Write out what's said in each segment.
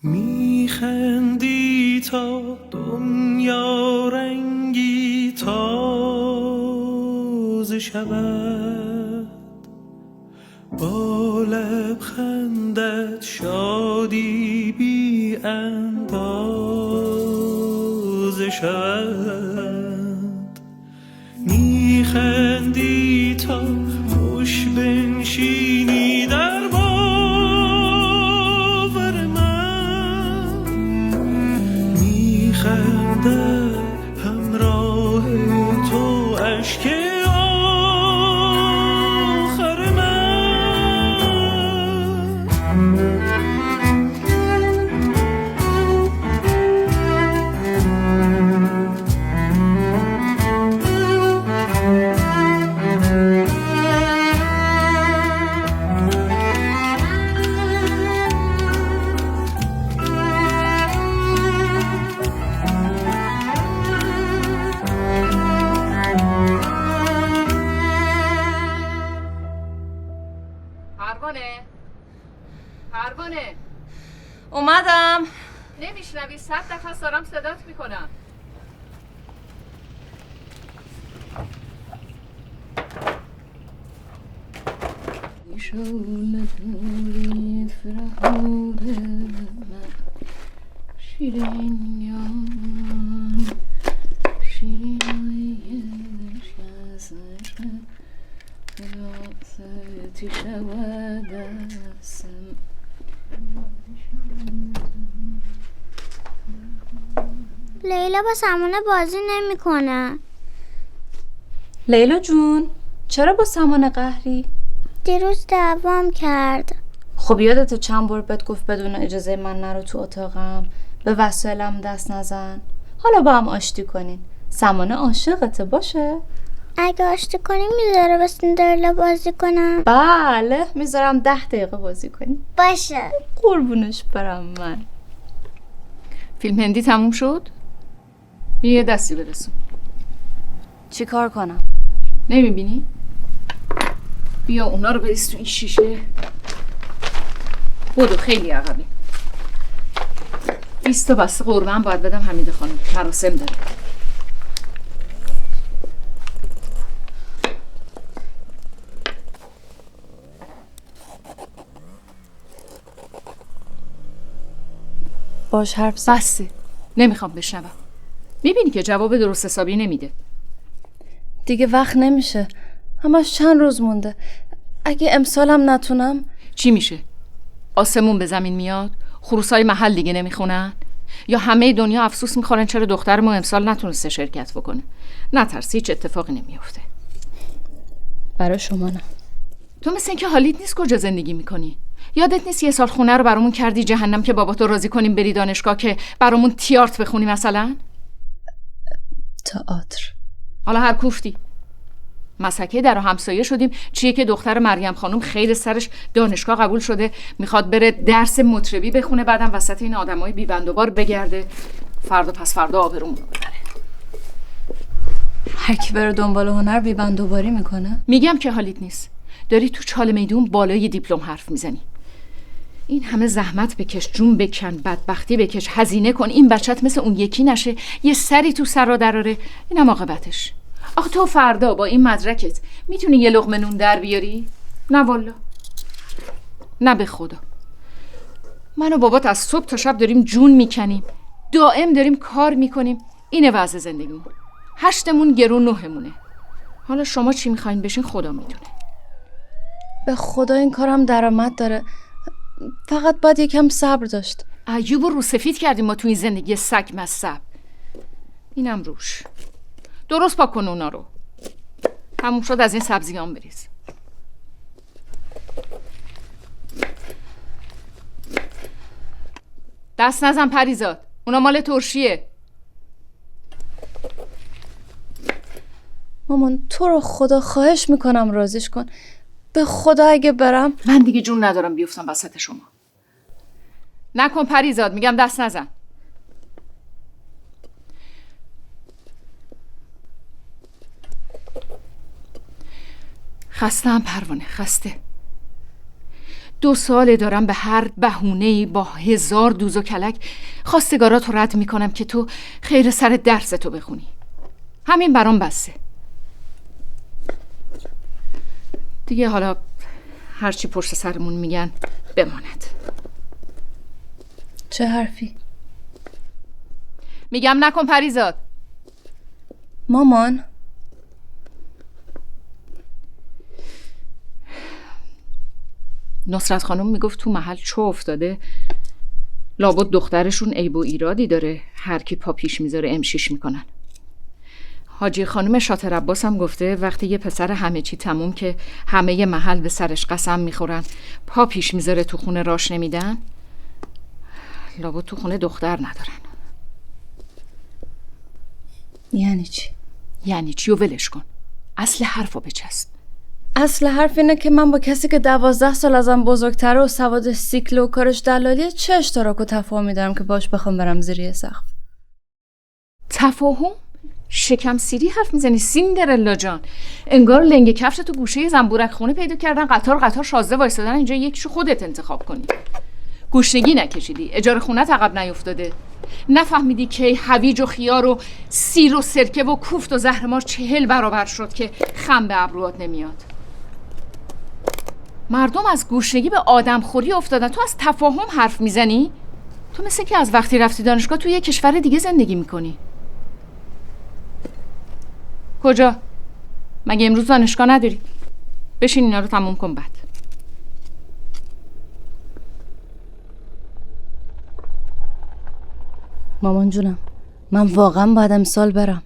میخندی تا دنیا رنگی تازه شود، با لبخندت شادی بی اندازه شود. میخندی تا خوش بنشینی در باور من، میخندد همراه تو اشک آخر من. پروانه اومدم. نمیشنوی؟ 100 دفعه دارم صدات میکنم. لیلا با سمانه بازی نمیکنه. لیلا جون، چرا با سمانه قهری؟ دیروز دعوام کرد. خب یادت چند بار بهت گفت بدون اجازه من نرو تو اتاقم، به وسایلم دست نزن. حالا با هم آشتی کنین. سمانه عاشقته باشه؟ اگه آشتی کنیم میذاره با سیندرلا بازی کنم؟ بله، میذارم 10 دقیقه بازی کنیم. باشه. قربونش برم من. فیلم هندی تموم شد؟ یه دستی برسون. چی کار کنم؟ نمیبینی؟ بیا اونا رو بریز تو این شیشه. بودو خیلی عقبی. 20 تا بسته قربان باید بدم حمیده خانم، مراسم داره. باش حرف زد. بسه، نمیخوام بشنوم. میبینی که جواب درست حسابی نمیده. دیگه وقت نمیشه، همش چند روز مونده. اگه امسالم نتونم چی میشه؟ آسمون به زمین میاد؟ خروسای محل دیگه نمیخونن؟ یا همه دنیا افسوس میخورن چرا دختر ما امسال نتونسته شرکت بکنه؟ نترسی، هیچ اتفاقی نمیفته. برای شما نه. تو مثل اینکه حالیت نیست کجا زندگی میکنی. یادت نیست یه سال خونه رو برامون کردی جهنم که باباتو راضی کنیم بری دانشگاه که برامون تیارت بخونی مثلا؟ تئاتر. حالا هر کوفتی. مسکه در و همسایه شدیم. چیه که دختر مریم خانم خیر سرش دانشگاه قبول شده، میخواد بره درس مطربی بخونه، بعدم وسط این آدمای بی بند و بار بگرده، فردا پس فردا آبرومون رو ببره. هر کی بره دنبال هنر بی بند و باری میکنه. میگم که حالیت نیست. داری تو چاله میدون بالای دیپلم حرف میزنی. این همه زحمت بکش، جون بکن، بدبختی بکش، هزینه کن، این بچت مثل اون یکی نشه یه سری تو سر را دراره. اینم عاقبتش. آخه تو فردا با این مدرکت میتونی یه لقمه نون در بیاری؟ نه والا، نه به خدا. من و بابات از صبح تا شب داریم جون میکنیم، دائم داریم کار میکنیم. اینه وضع زندگیمون. 8مون گرون 9مونه. حالا شما چی میخواین بشین خدا میدونه. به خدا این کارم درآمد داره، فقط باید یکم صبر داشت. ایوب رو سفید کردیم ما تو این زندگی سگ مصب. اینم روش. درست پاک کن اونا رو. تموم شد از این سبزیان بریز. دست نزن پریزاد، اونا مال ترشیه. مامان تو رو خدا خواهش میکنم رازیش کن. به خدا اگه برم من دیگه جون ندارم بیفتم وسط شما. نکن پریزاد، میگم دست نزن. خسته هم پروانه، خسته. 2 ساله دارم به هر بهونه‌ای با 1000 دوز و کلک خواستگارات رو رد میکنم که تو خیر سر درستو بخونی. همین برام بسه. دیگه حالا هرچی پشت سرمون میگن بماند. چه حرفی؟ میگم نکن پریزاد. مامان، نصرت خانم میگفت تو محل چه افتاده، لابد دخترشون عیب و ایرادی داره، هر کی پا پیش میذاره امشیش میکنن. حاجی خانم شاطر عباس هم گفته وقتی یه پسر همه چی تموم که همه محل به سرش قسم میخورن پا پیش میذاره تو خونه راش نمیدن، لابد تو خونه دختر ندارن. یعنی چی؟ یعنی چی و ولش کن، اصل حرفو بچسب. اصل حرف اینه که من با کسی که 12 سال ازم بزرگتره و سواد سیکل و کارش دلالیه چه اشتراک و تفاهمی دارم که باش بخوام برم زیر یه سقف؟ تفاهم؟ شکم سیری حرف میزنی سیندرلا جان. انگار لنگ کفش تو گوشه زنبورک خونه پیدا کردن، قطار قطار شازده وایسادن اینجا یکیشو خودت انتخاب کنی. گوشنگی نکشیدی، اجاره خونه عقب نیفتاده، نفهمیدی که هویج و خیار و سیر و سرکه و کوفت و زهرمار 40 برابر شد که خم به ابروات نمیاد. مردم از گوشنگی به آدمخوری افتادن، تو از تفاهم حرف میزنی؟ تو مثل که از وقتی رفتی دانشگاه تو یه کشور دیگه زندگی میکنی. کجا؟ مگه امروز دانشگاه نداری؟ بشین اینا رو تموم کن بعد. مامان جونم، من واقعا باید امسال برم،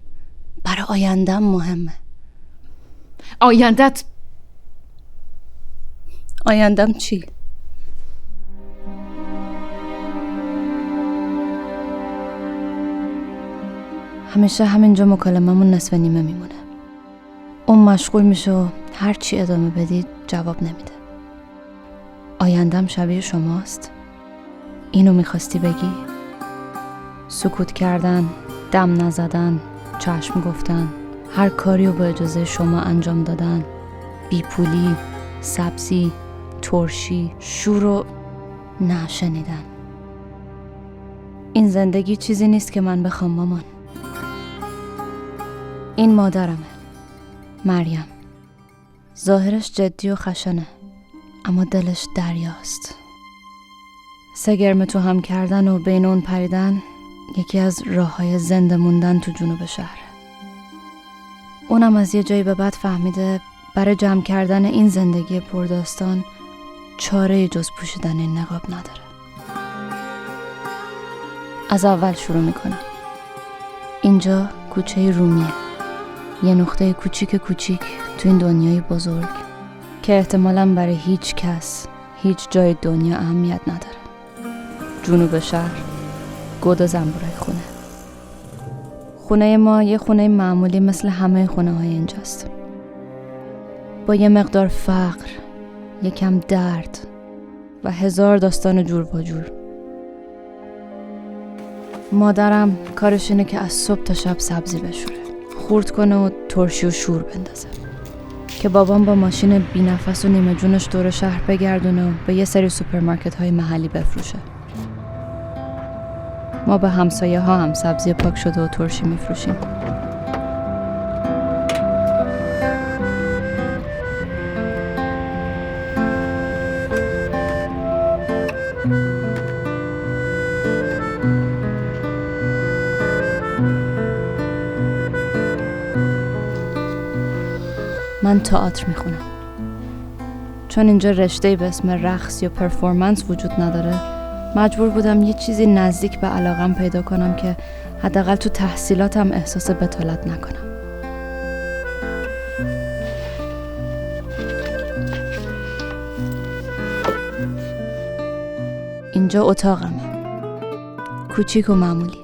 برای آیندم مهمه. آیندم چی؟ همیشه همینجا مکالممون نصف نیمه میمونه. اون مشغول میشه و هر چی ادامه بدید جواب نمیده. آیندم شبیه شماست؟ اینو میخواستی بگی؟ سکوت کردن، دم نزدن، چشم گفتن، هر کاری رو با اجازه شما انجام دادن، بیپولی، سبزی، ترشی، شور و نشنیدن. این زندگی چیزی نیست که من بخوام مامان. این مادرمه، مریم. ظاهرش جدی و خشنه اما دلش دریاست. سگرم تو هم کردن و بین اون پریدن یکی از راه‌های زنده موندن تو جنوب شهر. اونم از یه جایی به بعد فهمیده برای جمع کردن این زندگی پرداستان چاره جز پوشیدن این نقاب نداره. از اول شروع میکنم. اینجا کوچه رومیه، یه نقطه کوچیک تو این دنیای بزرگ که احتمالاً برای هیچ کس هیچ جای دنیا اهمیت نداره. جنوب شهر، گود زنبورک خونه. خونه ما یه خونه معمولی مثل همه خونه های اینجاست، با یه مقدار فقر، یکم درد و 1000 داستان جور با جور. مادرم کارش اینه که از صبح تا شب سبزی بشوره، خورد کنه و ترشی و شور بندازه، که بابام با ماشین بی نفس و نیمه جونش دور شهر بگردونه و به یه سری سوپرمارکت های محلی بفروشه. ما به همسایه ها هم سبزی پاک شده و ترشی میفروشیم. من تئاتر میخونم. چون اینجا رشته‌ای به اسم رقص یا پرفورمنس وجود نداره، مجبور بودم یه چیزی نزدیک به علاقم پیدا کنم که حداقل تو تحصیلاتم احساس بتالت نکنم. اینجا اتاقمه، کوچیک و معمولی،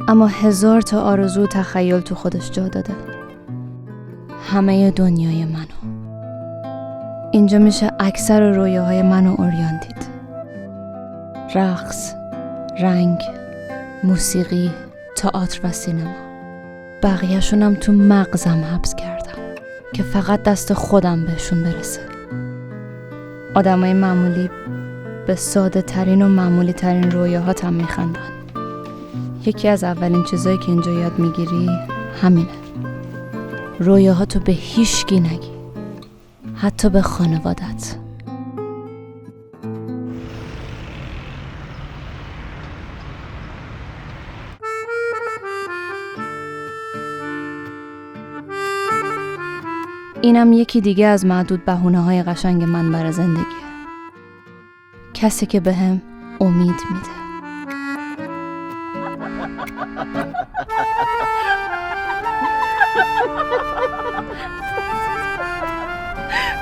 اما 1000 تا آرزو و تخیل تو خودش جا داده. همه دنیای منو. اینجا میشه اکثر رویاهای منو عریان دید. رقص، رنگ، موسیقی، تئاتر و سینما. بقیه‌شونم تو مغزم حبس کردم که فقط دست خودم بهشون برسه. آدمای معمولی به ساده ترین و معمولی ترین رویاهات هم میخندن. یکی از اولین چیزایی که اینجا یاد میگیری همینه. رویاهاتو به هیچکی نگی، حتی به خانوادت. اینم یکی دیگه از معدود بهونه‌های قشنگ من برای زندگیه. کسی که بهم امید میده.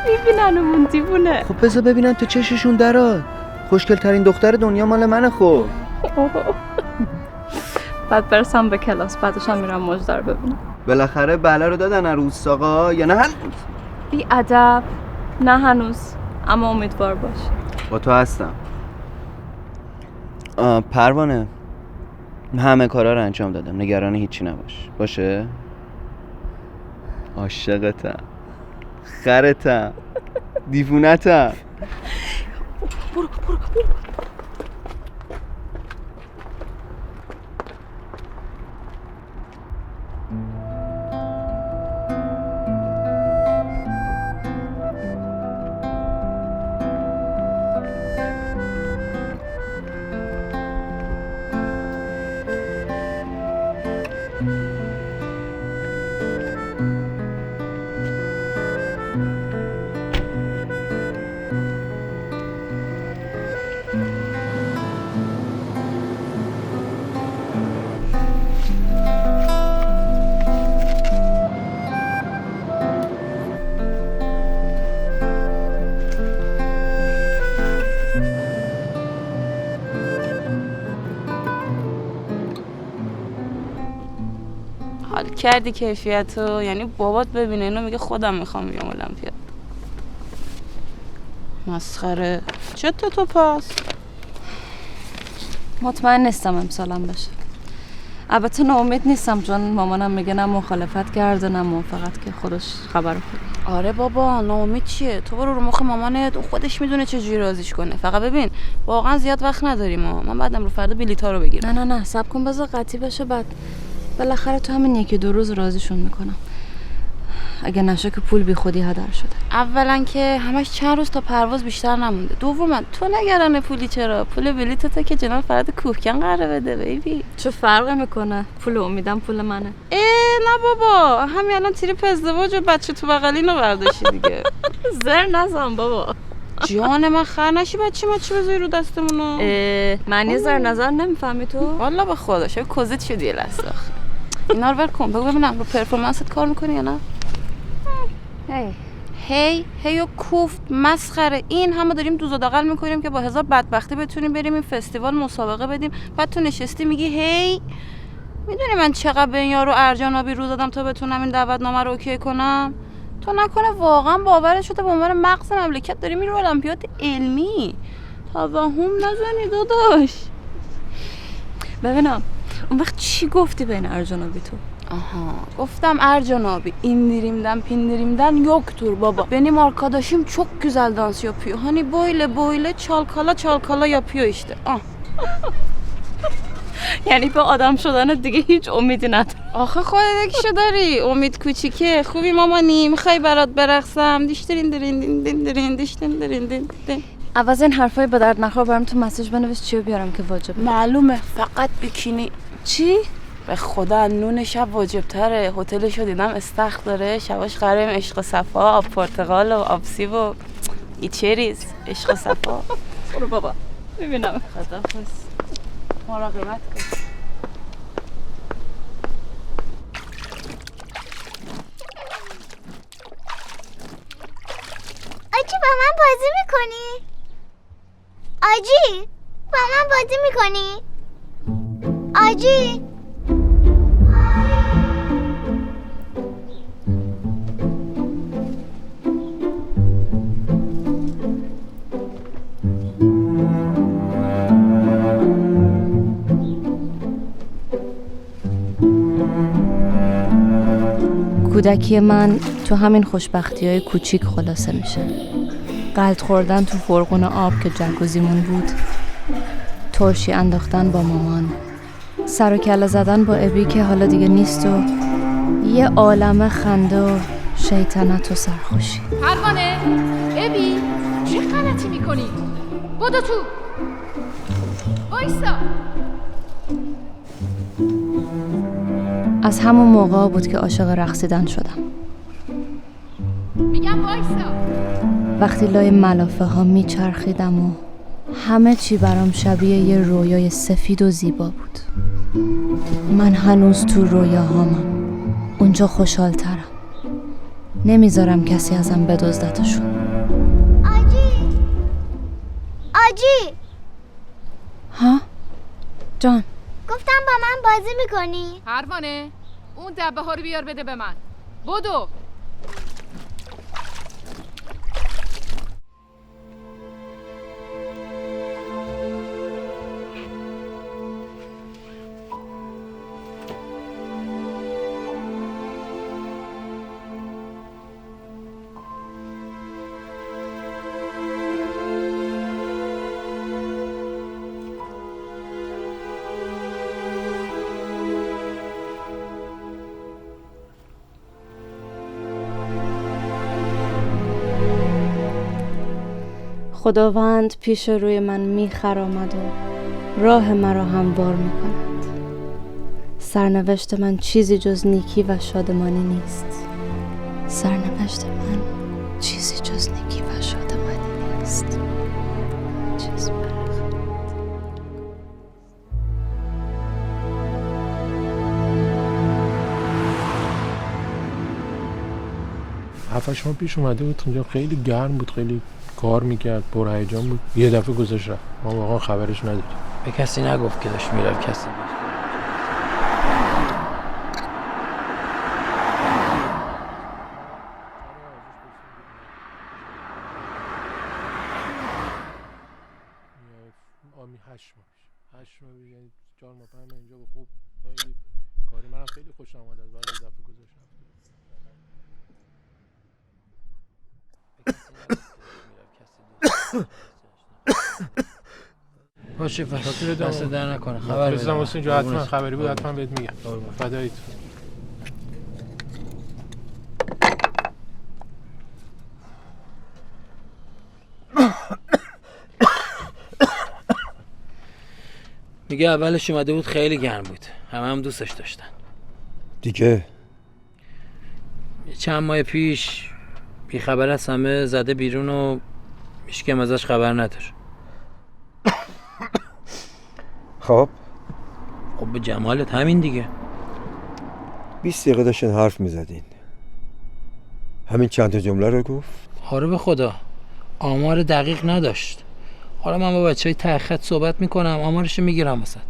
میبینن اون دیوونه. خب بذار ببینن تو چششون درات. خوشگل ترین دختر دنیا مال منه. خب بعد برسم به کلاس، بعدش هم میرم مجدر ببینم. بالاخره بله رو دادن عروس آقا یا نه هنوز؟ بی ادب. نه هنوز، اما امیدوار باش. با تو هستم. پروانه، همه کارا رو انجام دادم، نگران هیچی نباش. باشه؟ عاشقتم، خرتم، دیوونتم. برو. حال کردی کیفیتو؟ یعنی بابات ببینه اینو میگه خودم میخوام بیام المپیاد. مسخره. چطور تو پس؟ مطمئن نیستم امسالم بشه. البته ناامید نیستم، چون مامانم میگه نه مخالفت کرده نه موافقت، که خودش خبر خوبه. آره بابا، ناامید چیه؟ تو برو رو مخ مامانت، خودش میدونه چه جوری راضیش کنه. فقط ببین واقعا زیاد وقت نداریم من بعدم رو فردا بلیطا رو بگیرم. نه صبر کن، بذار قطعی بشه، بعد بالاخره تو همین 1-2 روز راضیشون میکنم. اگه نشه که پول بی خودی هدر شده. اولا که همش چند روز تا پرواز بیشتر نمونده. دوما تو نگران پولی چرا؟ پول بلیطته که جناب فراد کوهکن قراره بده بیبی. چه فرقی میکنه؟ پول امیدم پول منه. نه بابا، همین الان تریپ ازدواج و بچه تو بغلینو برداشتی دیگه. زر نزن بابا. جان من خر نشی بچه بذاری رو دستمونو. معنی زر نظر نمیفهمی تو؟ والا به خدا شاید کوزیت شدی لساخ. اینا رو ول کن، بگو ببینم رو پرفورمنست کار میکنی یا نه؟ هی و کوفت مسخره. این همه داریم دوز و دغل میکنیم که با هزار بدبختی بتونیم بریم این فستیوال مسابقه بدیم، بعد تو نشستی میگی هی. میدونی من چقدر به این یارو ارجانابی رو دادم تا بتونم این دعوتنامه رو اوکی کنم؟ تو نکنه واقعا باورت شده به عنوان مغز مملکت داری میری المپیاد علمی؟ توهم نزنی داداش. ببینم اون وقت چی گفتی بین ارجانابی تو؟ Aha, goftam Ercan indirimden pindirimden yoktur baba. Benim arkadaşım çok güzel dans yapıyor. Hani böyle çalkala yapıyor işte. Ah. یعنی به آدم شدن دیگه هیچ امیدی نداری. آخه خودت که داری امید کوچیکه. خوبی مامانی، میخوای برات برقصم؟ دیشترین درین. عوض این حرفای به درد نخور برام تو مسیج بنویس چیو بیارم که واجبه. معلومه، فقط بیکینی. چی؟ به خدا نون شب واجب تره. هتلشو دیدم استخر داره، شباش قراریم عشق صفا، آب پرتقال و آب سیب و ایچریز. عشق صفا. برو بابا ببینم. خدافظ. مراقبت کن. آجی با من بازی میکنی؟ آجی با من بازی میکنی؟ آجی کودکی من تو همین خوشبختی‌های کوچیک خلاصه میشه. غلط خوردن تو فرغون آب که جکوزیمون بود، ترشی انداختن با مامان، سر و کله زدن با ابی که حالا دیگه نیست و یه عالمه خنده و شیطنت و سرخوشی. پروانه، ابی، چی غلطی میکنی؟ بدو تو. وایسا. از همون موقع بود که عاشق رقصیدن شدم. میگم وایسا. وقتی لای ملافه ها میچرخیدم و همه چی برام شبیه یه رویای سفید و زیبا بود. من هنوز تو رویاهامم، اونجا خوشحالترم. نمیذارم کسی ازم بدزدتشون. آجی ها؟ جان، گفتم با من بازی میکنی؟ پروانه، اون دبه ها رو بیار بده به من. بدو. خداوند پیش روی من میخرامد و راه مرا هموار میکند. سرنوشت من چیزی جز نیکی و شادمانی نیست. سرنوشت من چیزی جز نیکی و شادمانی نیست. چیز هفتش ماه پیش اومده بود اونجا، خیلی گرم بود، خیلی کار میکرد، پرهیجان بود. یه دفعه گذشت رفت، ما واقعا خبرش نداریم. به کسی نگفت که داشت میره، کسی آمی 8 ماه یعنی 4 ماه 5 ماه اینجا به خوب خیلی کاری. منم خیلی خوشم اومد از بعد یه دفعه گذشت رفت. باشه پس دست در نکنه. خبر بزنم واسه اینجا، حتما خبری بود حتما بهت میگم. فدایت. میگه اولش اومده بود خیلی گرم بود، هم دوستش داشتن. دیگه چند ماه پیش بی خبر از همه زده بیرون و هیچکم ازش خبر نداره. خب به جمالت همین دیگه. 20 دقیقه داشتن حرف میزدین، همین چند تا جمله رو گفت؟ آره به خدا آمار دقیق نداشت. حالا من با بچه های تحقیقات صحبت میکنم، آمارشو میگیرم واسط.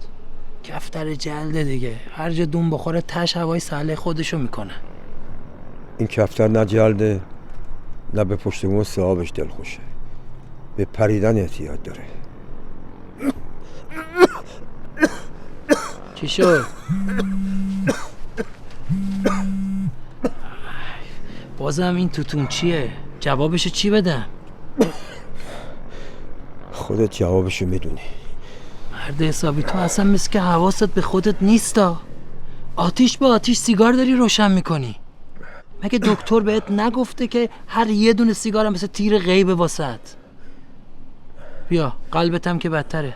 کفتر جلده دیگه، هر جا دون بخوره تش هوای سهله خودشو میکنه. این کفتر نه جلده نه به پشتمون صاحبش دل خوشه، به پریدن احتیاج داره. چی شد؟ بازم این توتون چیه؟ جوابشو چی بدم؟ خودت جوابشو میدونی. مرد حسابی تو اصلا مثل که حواست به خودت نیستا. آتیش به آتیش سیگار داری روشن میکنی. مگه دکتر بهت نگفته که هر یه دونه سیگار هم مثل تیر غیبه واسط؟ بیا قلبتم که بدتره،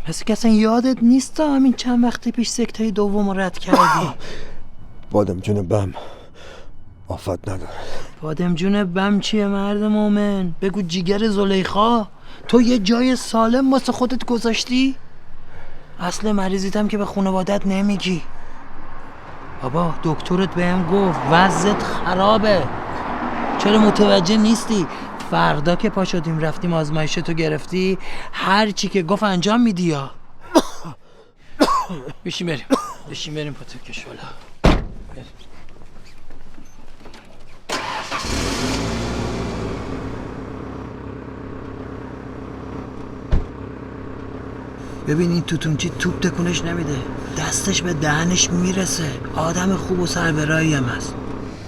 مثل که اصلا یادت نیستا همین چند وقتی پیش سکته دوم رد کردی. بادم جون بم آفت نداره. بادم جون بم چیه مرد مومن؟ بگو جیگر زلیخا، تو یه جای سالم واسه خودت گذاشتی؟ اصل مریضیتم که به خانوادت نمیگی. بابا دکترت بهم گفت وضعت خرابه، چرا متوجه نیستی؟ فردا که پا شدیم رفتیم آزمایشتو گرفتی، هر چی که گفت انجام میدی یا؟ بشین بریم پاتو کشولا. ببین این توتونچی توپ تکونش نمیده، دستش به دهنش میرسه، آدم خوب و سربرایی هم هست.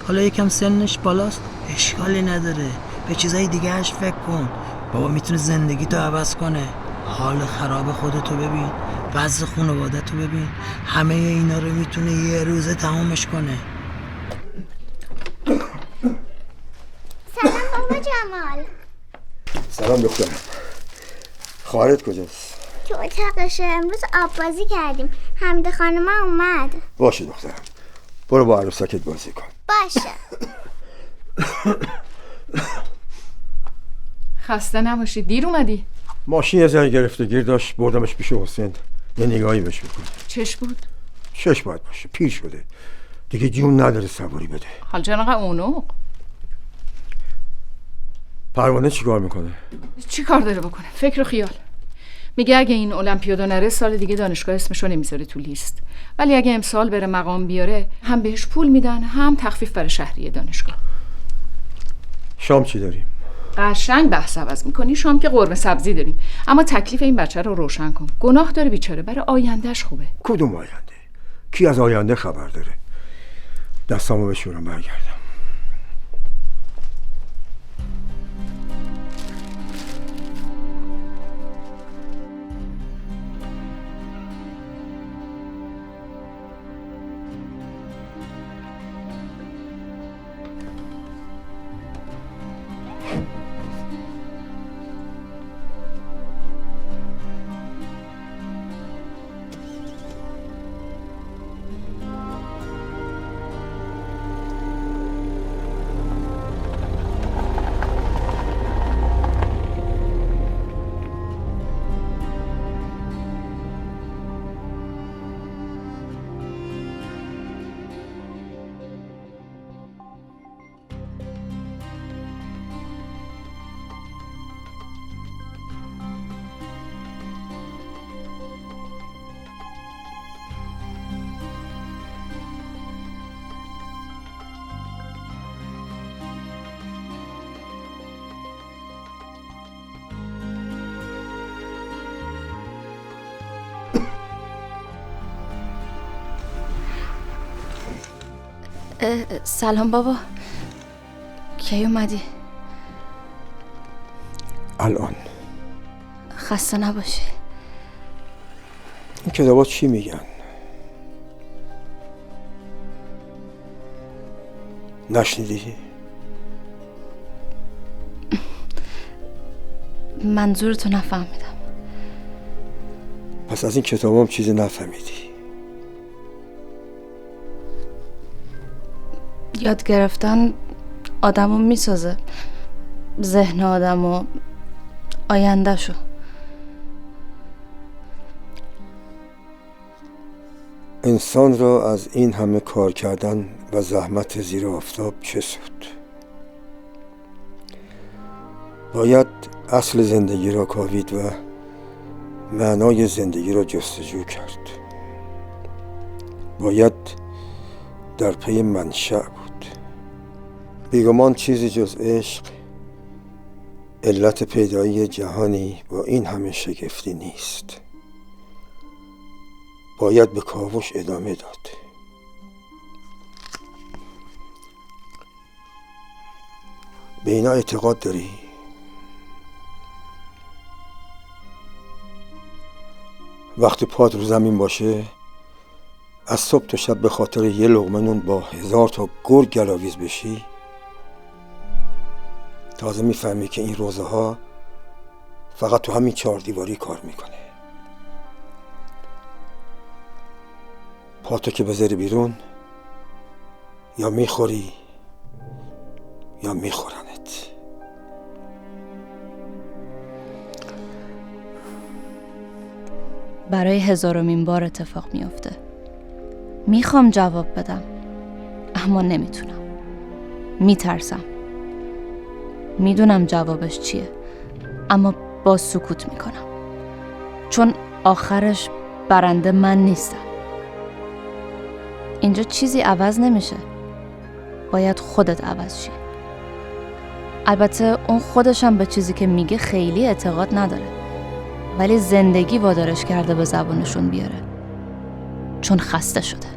حالا یکم سنش بالاست اشکالی نداره، به چیزای دیگهش فکر کن. بابا میتونه زندگی تو عوض کنه. حال خراب خودتو ببین، وضع خانواده‌تو ببین، همه اینا رو میتونه یه روزه تمامش کنه. سلام بابا جمال. سلام دخترم. خواهرت کجاست؟ تو اتاقشه. امروز آب بازی کردیم. حمیده خانم اومد. باشه دخترم، برو با عروسکت بازی کن. باشه. خسته نباشی. دیر اومدی. ماشین یه ذره گرفتگیر داشت، بردمش پیش حسین یه نگاهی بهش بکن. چش بود؟ چش باید باشه، پیر شده دیگه، جون نداره سواری بده. حال چنقدر اونو؟ پروانه چی کار میکنه؟ چی کار داره بکنه؟ فکر و خیال. میگه اگه این المپیادا نره سال دیگه دانشگاه اسمشو نمیذاره تو لیست، ولی اگه امسال بره مقام بیاره هم بهش پول میدن هم تخفیف برای شهریه دانشگاه. شام چی داریم؟ قشنگ بحث عوض میکنی. شام که قرمه سبزی داریم، اما تکلیف این بچه رو روشن کن. گناه داره بیچاره، برای آیندهش خوبه. کدوم آینده؟ کی از آینده خبر داره؟ دستامو بشورم برگردم. سلام بابا، کی اومدی؟ الان. خسته نباشی. این کتابا چی میگن؟ نشنیدی؟ منظورتو نفهمیدم. پس از این کتابام چیزی نفهمیدی؟ یاد گرفتن آدمو میسازه، ذهن آدمو، آیندهشو. انسان را از این همه کار کردن و زحمت زیر آفتاب چه سود؟ باید اصل زندگی را کاوید و معنای زندگی را جستجو کرد. باید در پی منشأ بود. بیگمان چیزی جز عشق علت پیدایی جهانی با این همه شگفتی نیست. باید به کاوش ادامه داد. به اینا اعتقاد داری؟ وقتی پات رو زمین باشه، از صبح تا شب به خاطر یه لقمه نون با 1000 تا گرگ گلاویز بشی، تازه میفهمی که این روزه ها فقط تو همین 4 دیواری کار میکنه. پاتو که بذاری بیرون، یا میخوری یا میخورنت. برای 1000مین بار اتفاق میافته. میخوام جواب بدم اما نمیتونم. میترسم. میدونم جوابش چیه اما باز سکوت میکنم، چون آخرش برنده من نیستم. اینجا چیزی عوض نمیشه، باید خودت عوض شی. البته اون خودشم به چیزی که میگه خیلی اعتقاد نداره، ولی زندگی وادارش کرده به زبانشون بیاره، چون خسته شده.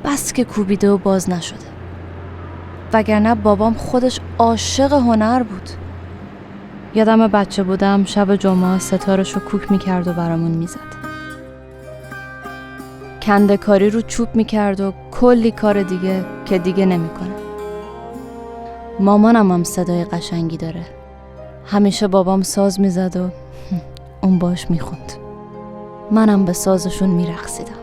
بس که کوبیده و باز نشده. وگرنه بابام خودش عاشق هنر بود. یادم بچه بودم شب جمعه ستارشو کوک میکرد و برامون میزد. کنده کاری رو چوب میکرد و کلی کار دیگه که دیگه نمیکنه. مامانم هم صدای قشنگی داره. همیشه بابام ساز میزد و اون باش میخوند. منم به سازشون میرقصیدم.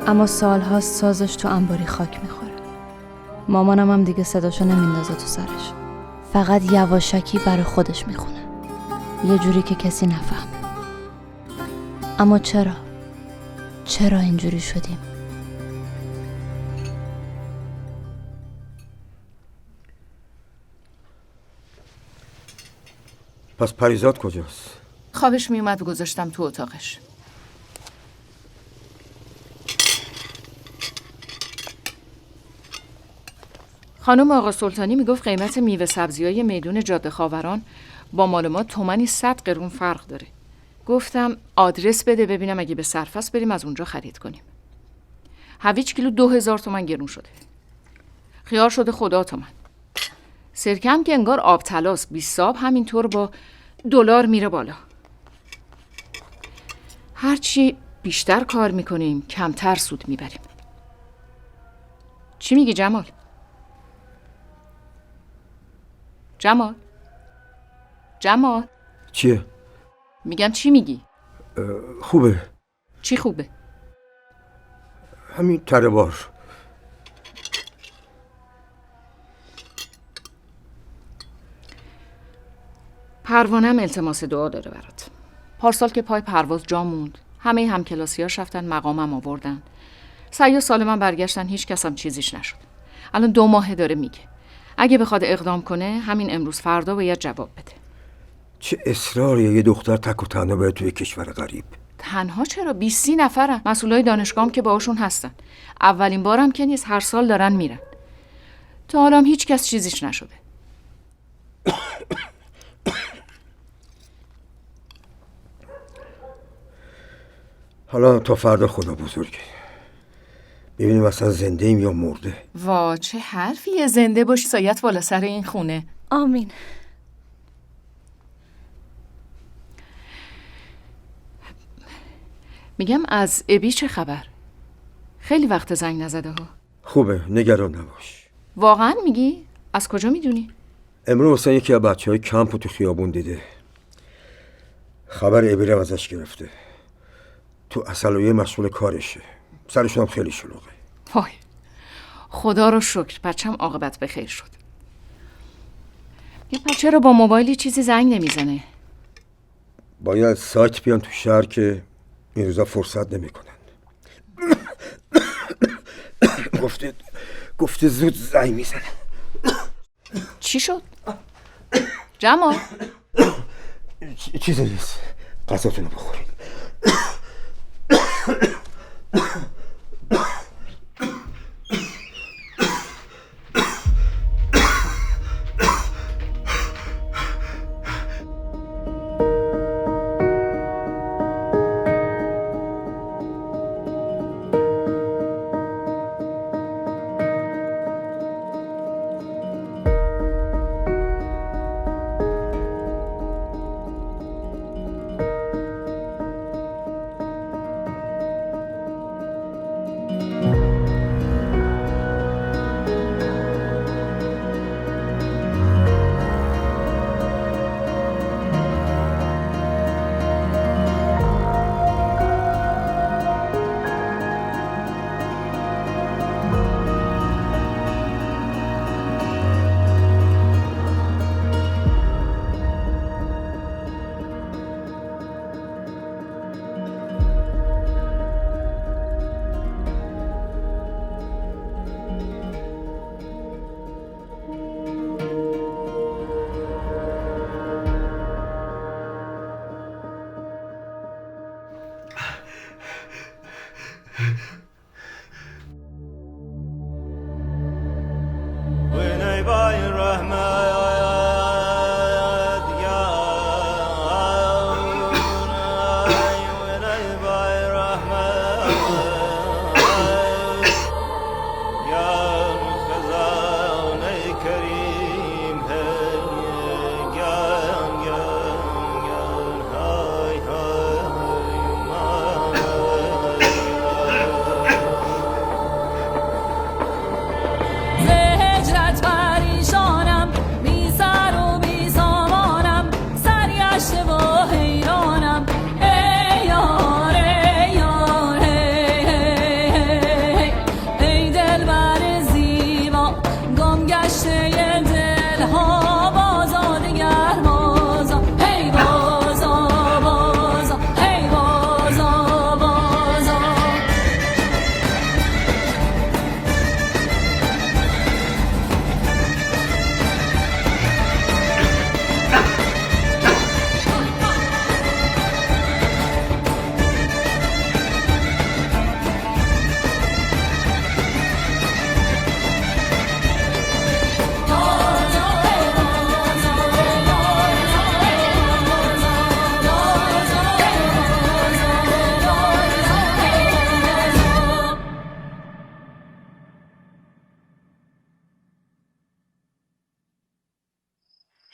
اما سالهاست سازش تو انباری خاک میخوره. مامانم هم دیگه صداشو نمیندازه تو سرش. فقط یواشکی برای خودش میخونه. یه جوری که کسی نفهمه. اما چرا اینجوری شدیم؟ پس پریزاد کجاست؟ خوابش میومد و گذاشتم تو اتاقش. خانم آقا سلطانی میگفت قیمت میوه سبزیای میدون جاده خاوران با مال ما تومانی 100 قرون فرق داره. گفتم آدرس بده ببینم اگه به سرفست بریم از اونجا خرید کنیم. هویج کیلو 2000 تومن گرون شده. خیار شده خدا تومن. سرکم که انگار آب طلاس، 20 صاب همینطور با دلار میره بالا. هرچی بیشتر کار میکنیم کمتر سود میبریم. چی میگی جمال؟ جمال چیه؟ میگم چی میگی؟ خوبه. چی خوبه؟ همین تره بار. پروانم التماس دعا داره برات. پارسال که پای پرواز جا موند، همه همکلاسی‌هاش رفتن مقامم آوردن. سعی سالما برگشتن، هیچ کس هم چیزیش نشد. الان 2 ماه داره میگه اگه بخواد اقدام کنه همین امروز فردا باید جواب بده. چه اصراریه یه دختر تک و تنها بره توی کشور غریب؟ تنها چرا؟ 20 نفرن. مسئولای دانشگاهم که باهاشون هستن. اولین بارم که نیست، هر سال دارن میرن. تا حالا هیچ کس چیزیش نشده. حالا تا فردا خدا بزرگه. ببینیم اصلا زنده ایم یا مرده. وا چه حرفیه، زنده باشی سایت بالا سر این خونه. آمین. میگم از ابی چه خبر؟ خیلی وقت زنگ نزده ها. خوبه، نگران نباش. واقعا میگی؟ از کجا میدونی؟ امروز حسین یکی از بچه‌های کمپو تو خیابون دیده. خبر ابی رو ازش گرفته. تو اصلویه مشغول کارشه. سرشون هم خیلی شلوغه. وای خدا رو شکر بچم عاقبت به خیر شد. یه بچه رو با موبایلی چیزی زنگ نمیزنه. باید سایت بیان تو شهر که این روزا فرصت نمیکنن. گفته زود زنگ میزنه. چی شد؟ جمال چیزی نیست. غذاتون رو بخورین.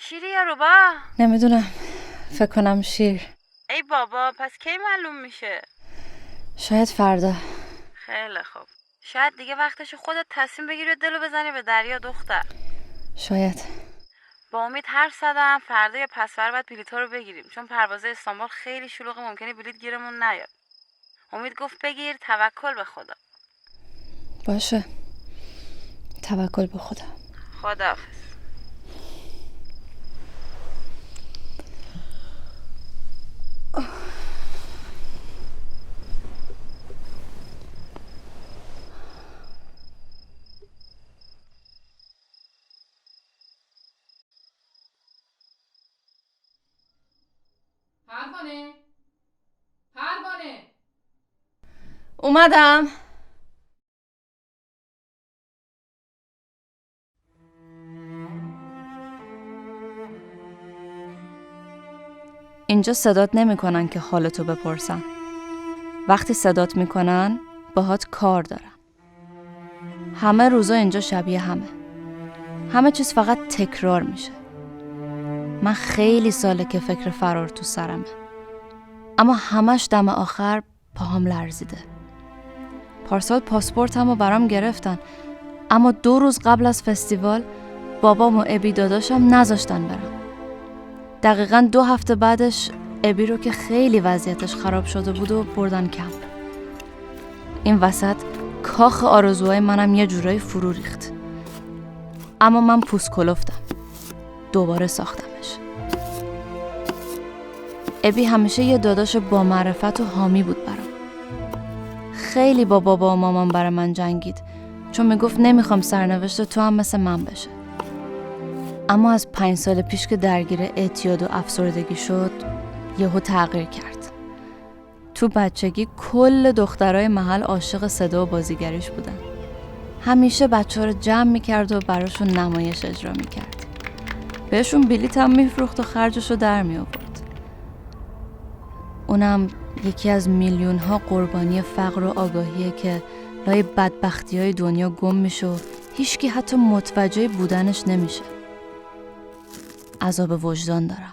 شیری یا روبا؟ نمیدونم، فکر کنم شیر. ای بابا، پس کی معلوم میشه؟ شاید فردا. خیلی خوب. شاید دیگه وقتش خودت تصمیم بگیری و دلو بزنی به دریا دختر. شاید. با امید حرف زدم فردا یا پس فردا باید بلیط‌ها رو بگیریم، چون پرواز استانبول خیلی شلوغه، ممکنه بلیط گیرمون نیاد. امید گفت بگیر، توکل به خدا. باشه، توکل به خدا. خداحافظ. پروانه اومدم. اینجا صدات نمیکنن که حالتو بپرسن. وقتی صدات میکنن باهات کار دارن. همه روزا اینجا شبیه همه چیز فقط تکرار میشه. من خیلی ساله که فکر فرار تو سرمه، اما همش دم آخر پاهم لرزیده. پارسال پاسپورتمو برام گرفتن، اما 2 روز قبل از فستیوال بابام و ابی داداشم نذاشتن برم. دقیقاً 2 هفته بعدش ابی رو که خیلی وضعیتش خراب شده بود و بردن کمپ. این وسط کاخ آرزوهای منم یه جورایی فرو ریخت، اما من پوست کلفتم، دوباره ساختمش. ابی همیشه یه داداش با معرفت و حامی بود برام. خیلی با بابا و مامان برای من جنگید، چون میگفت نمیخوام سرنوشت تو هم مثل من بشه. اما از 5 سال پیش که درگیر اعتیاد و افسردگی شد، یهو تغییر کرد. تو بچگی کل دخترای محل عاشق صدا و بازیگریش بودن. همیشه بچه‌ها رو جمع میکرد و براشون نمایش اجرا میکرد. بهشون بلیط هم میفروخت و خرجشو در میآورد. اونم یکی از میلیون‌ها قربانی فقر و آگاهیه که لای بدبختی‌های دنیا گم میشه و هیچکی حتی متوجه بودنش نمیشه. عذاب وجدان دارم.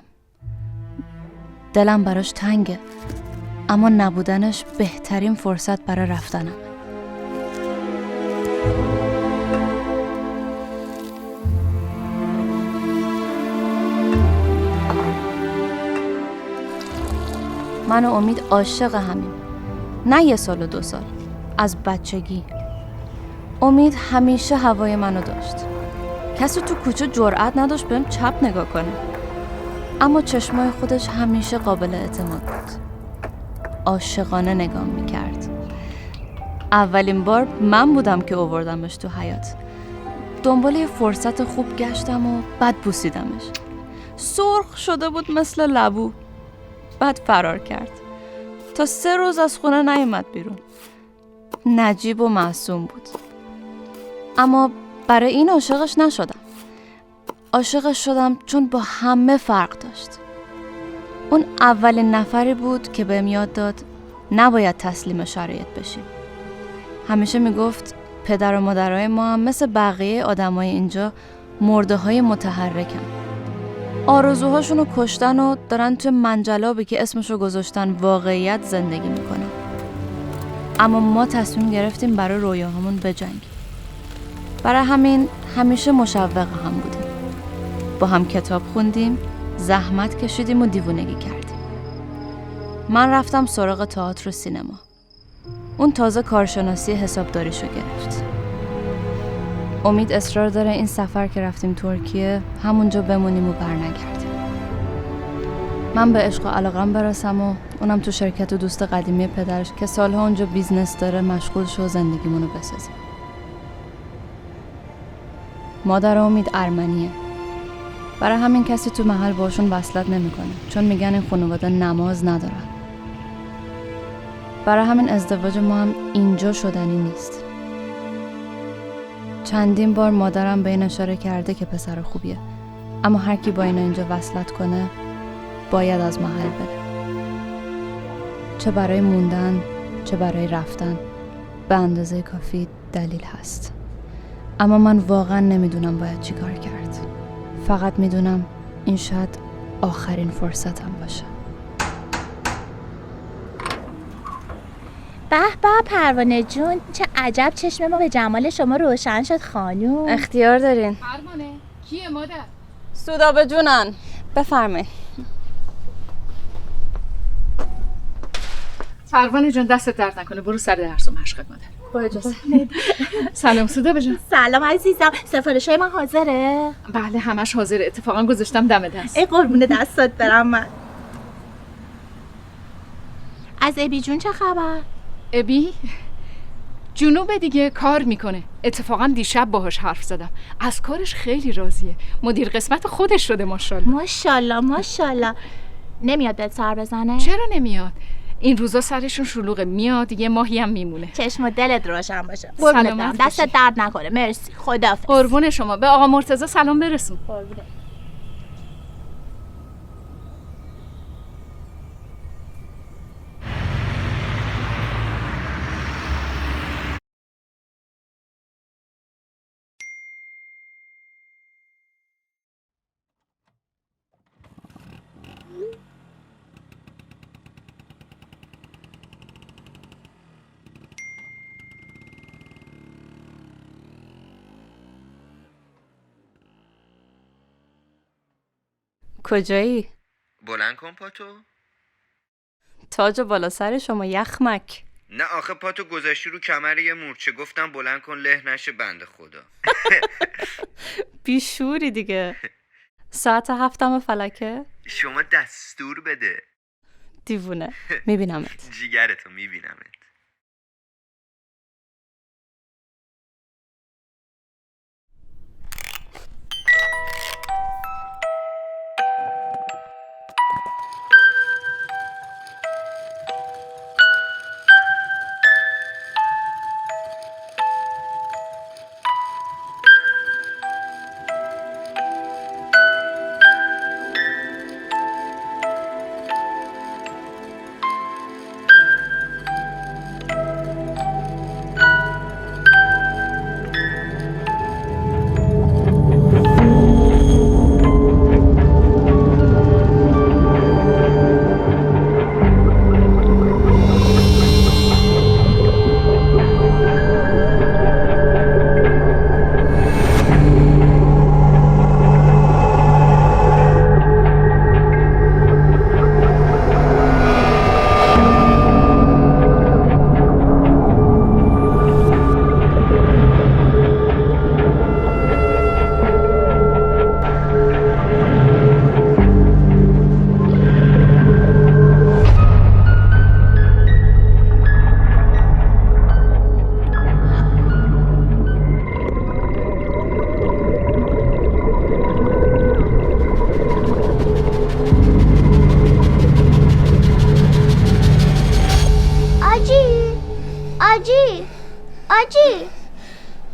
دلم براش تنگه، اما نبودنش بهترین فرصت برای رفتنم. من و امید عاشق همیم. نه 1 سال و 2 سال، از بچگی. امید همیشه هوای منو داشت. کسی تو کوچه جرئت نداشت بهم چپ نگاه کنه. اما چشمای خودش همیشه قابل اعتماد بود. عاشقانه نگاه میکرد. اولین بار من بودم که آوردمش تو حیاط. دنبال یه فرصت خوب گشتم و بعد بوسیدمش. سرخ شده بود مثل لبو. بعد فرار کرد. تا 3 روز از خونه نیومد بیرون. نجیب و معصوم بود. اما برای این عاشقش نشدم. عاشقش شدم چون با همه فرق داشت. اون اولین نفری بود که بهم یاد داد نباید تسلیم شرایط بشیم. همیشه میگفت پدر و مادرای ما هم مثل بقیه آدمای اینجا مرده های متحرکن. آرزوهاشونو کشتن و دارن توی منجلابی که اسمشو گذاشتن واقعیت زندگی میکنن. اما ما تصمیم گرفتیم برای رویاهامون بجنگیم. برای همین همیشه مشوق هم بودیم. با هم کتاب خوندیم، زحمت کشیدیم و دیوونگی کردیم. من رفتم سراغ تئاتر و سینما. اون تازه کارشناسی حسابداریشو گرفت. امید اصرار داره این سفر که رفتیم ترکیه همونجا بمونیم و برنگردیم. من به عشق و علاقم برسم و اونم تو شرکت و دوست قدیمی پدرش که سالها اونجا بیزنس داره مشغول شو و زندگیمونو بسازیم. مادر امید ارمنیه. برای همین کسی تو محل باشون وصلت نمیکنه، چون میگن این خانواده نماز ندارن. برای همین ازدواج ما هم اینجا شدنی نیست. چندین بار مادرم به این اشاره کرده که پسر خوبیه، اما هر کی با اینا اینجا وصلت کنه باید از محل بره. چه برای موندن چه برای رفتن به اندازه کافی دلیل هست. اما من واقعا نمیدونم باید چی کار کرد. فقط میدونم این شاید آخرین فرصتم باشه. به به پروانه جون، چه عجب چشم ما به جمال شما روشن شد خانوم. اختیار دارین. پروانه کیه مادر؟ سودابه جونن، بفرمایید. پروانه جان دستت درد نکنه، برو سر درس و مشقت مادر. با اجازه. سلام سودابه جان. سلام عزیزم، سفارشای من حاضره؟ بله همش حاضره، اتفاقا گذاشتم دم دست. ای قربون دستات برم من. از ابی جون چه خبر؟ ابی جنوب دیگه کار میکنه. اتفاقا دیشب باهاش حرف زدم، از کارش خیلی راضیه، مدیر قسمت خودش شده ماشاءالله. ماشاءالله ماشاءالله. نمیاد بهت سر بزنه؟ چرا نمیاد؟ این روزا سرشون شلوغه، میاد یه ماهی هم میمونه. چشم و دلت روشن باشه. قربونت برم، دستت درد نکنه. مرسی، خداحافظ. قربون شما، به آقا مرتضی سلام برسون. قربونت. کجایی؟ بلند کن پاتو. تاج بالا سر شما یخمک. نه آخه پاتو گذاشتی رو کمر یه مورچه، گفتم بلند کن له نشه بنده خدا. بیشوری دیگه. ساعت 7 فلکه؟ شما دستور بده. دیوونه. میبینمت. جیگرتو میبینمت.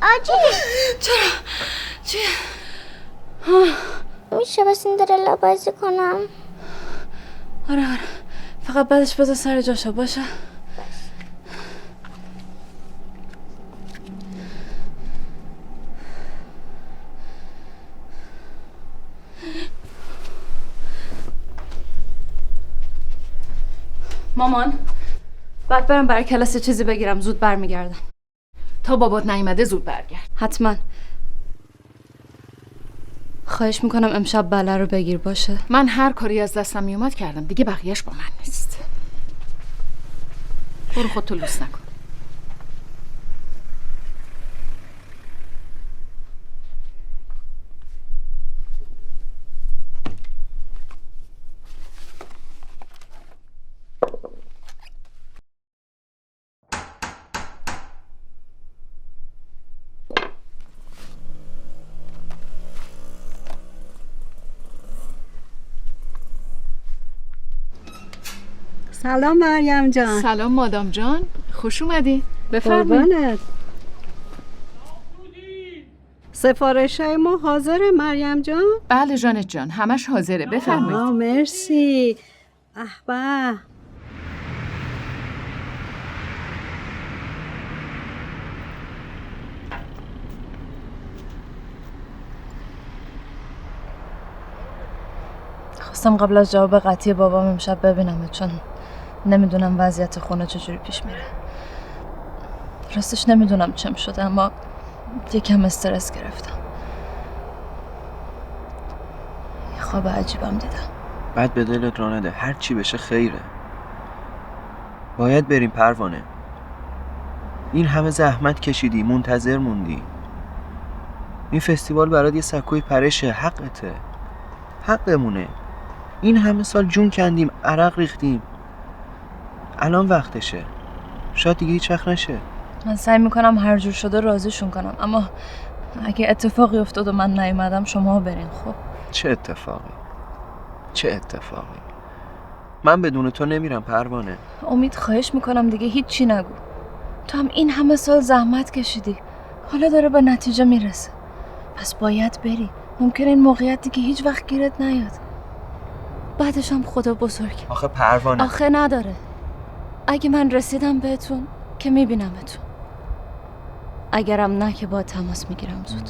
آجی چرا؟ چی؟ میشه با سیندرلا بازی کنم؟ آره فقط بعدش بذار سر جاشو باشه. مامان بعد برم برای کلاس چیزی بگیرم، زود برمیگردم. تا بابات نیومده زود برگرد. حتما. خواهش میکنم امشب بله رو بگیر باشه. من هر کاری از دستم میومد کردم، دیگه بقیهش با من نیست. برو خودتو لوس نکن. سلام مریم جان. سلام مادام جان، خوش اومدی. بفرمایید. سفارشای ما حاضره مریم جان؟ بله جانت جان، همش حاضره. بفرمایید. مرسی. به. خواستم قبل از جواب قطعی بابام امشب ببینم، چون نمیدونم وضعیت خونه چجوری پیش میره. راستش نمیدونم چم شده، اما یکم استرس گرفتم. یه خواب عجیبم دیدم. بعد به دلت را نده، هر چی بشه خیره. باید بریم پروانه. این همه زحمت کشیدی، منتظر موندی. این فستیوال برات یه سکوی پرشه، حقته، حقمونه. این همه سال جون کندیم، عرق ریختیم، الان وقتشه. شاید دیگه هیچ وقت نشه. من سعی میکنم هر جور شده راضیشون کنم، اما اگه اتفاقی افتاد و من نیومدم شما برین. خب چه اتفاقی؟ چه اتفاقی؟ من بدون تو نمیرم پروانه. امید، خواهش میکنم دیگه هیچ چی نگو. تو هم این همه سال زحمت کشیدی، حالا داره به نتیجه میرسه، پس باید بری. ممکنه این موقعیت دیگه هیچ وقت گیرت نیاد. بعدش هم خدا بزرگ. آخه پروانه، آخه نداره. اگه من رسیدم بهتون که میبینمتون، اگرم نه که با تماس میگیرم زود.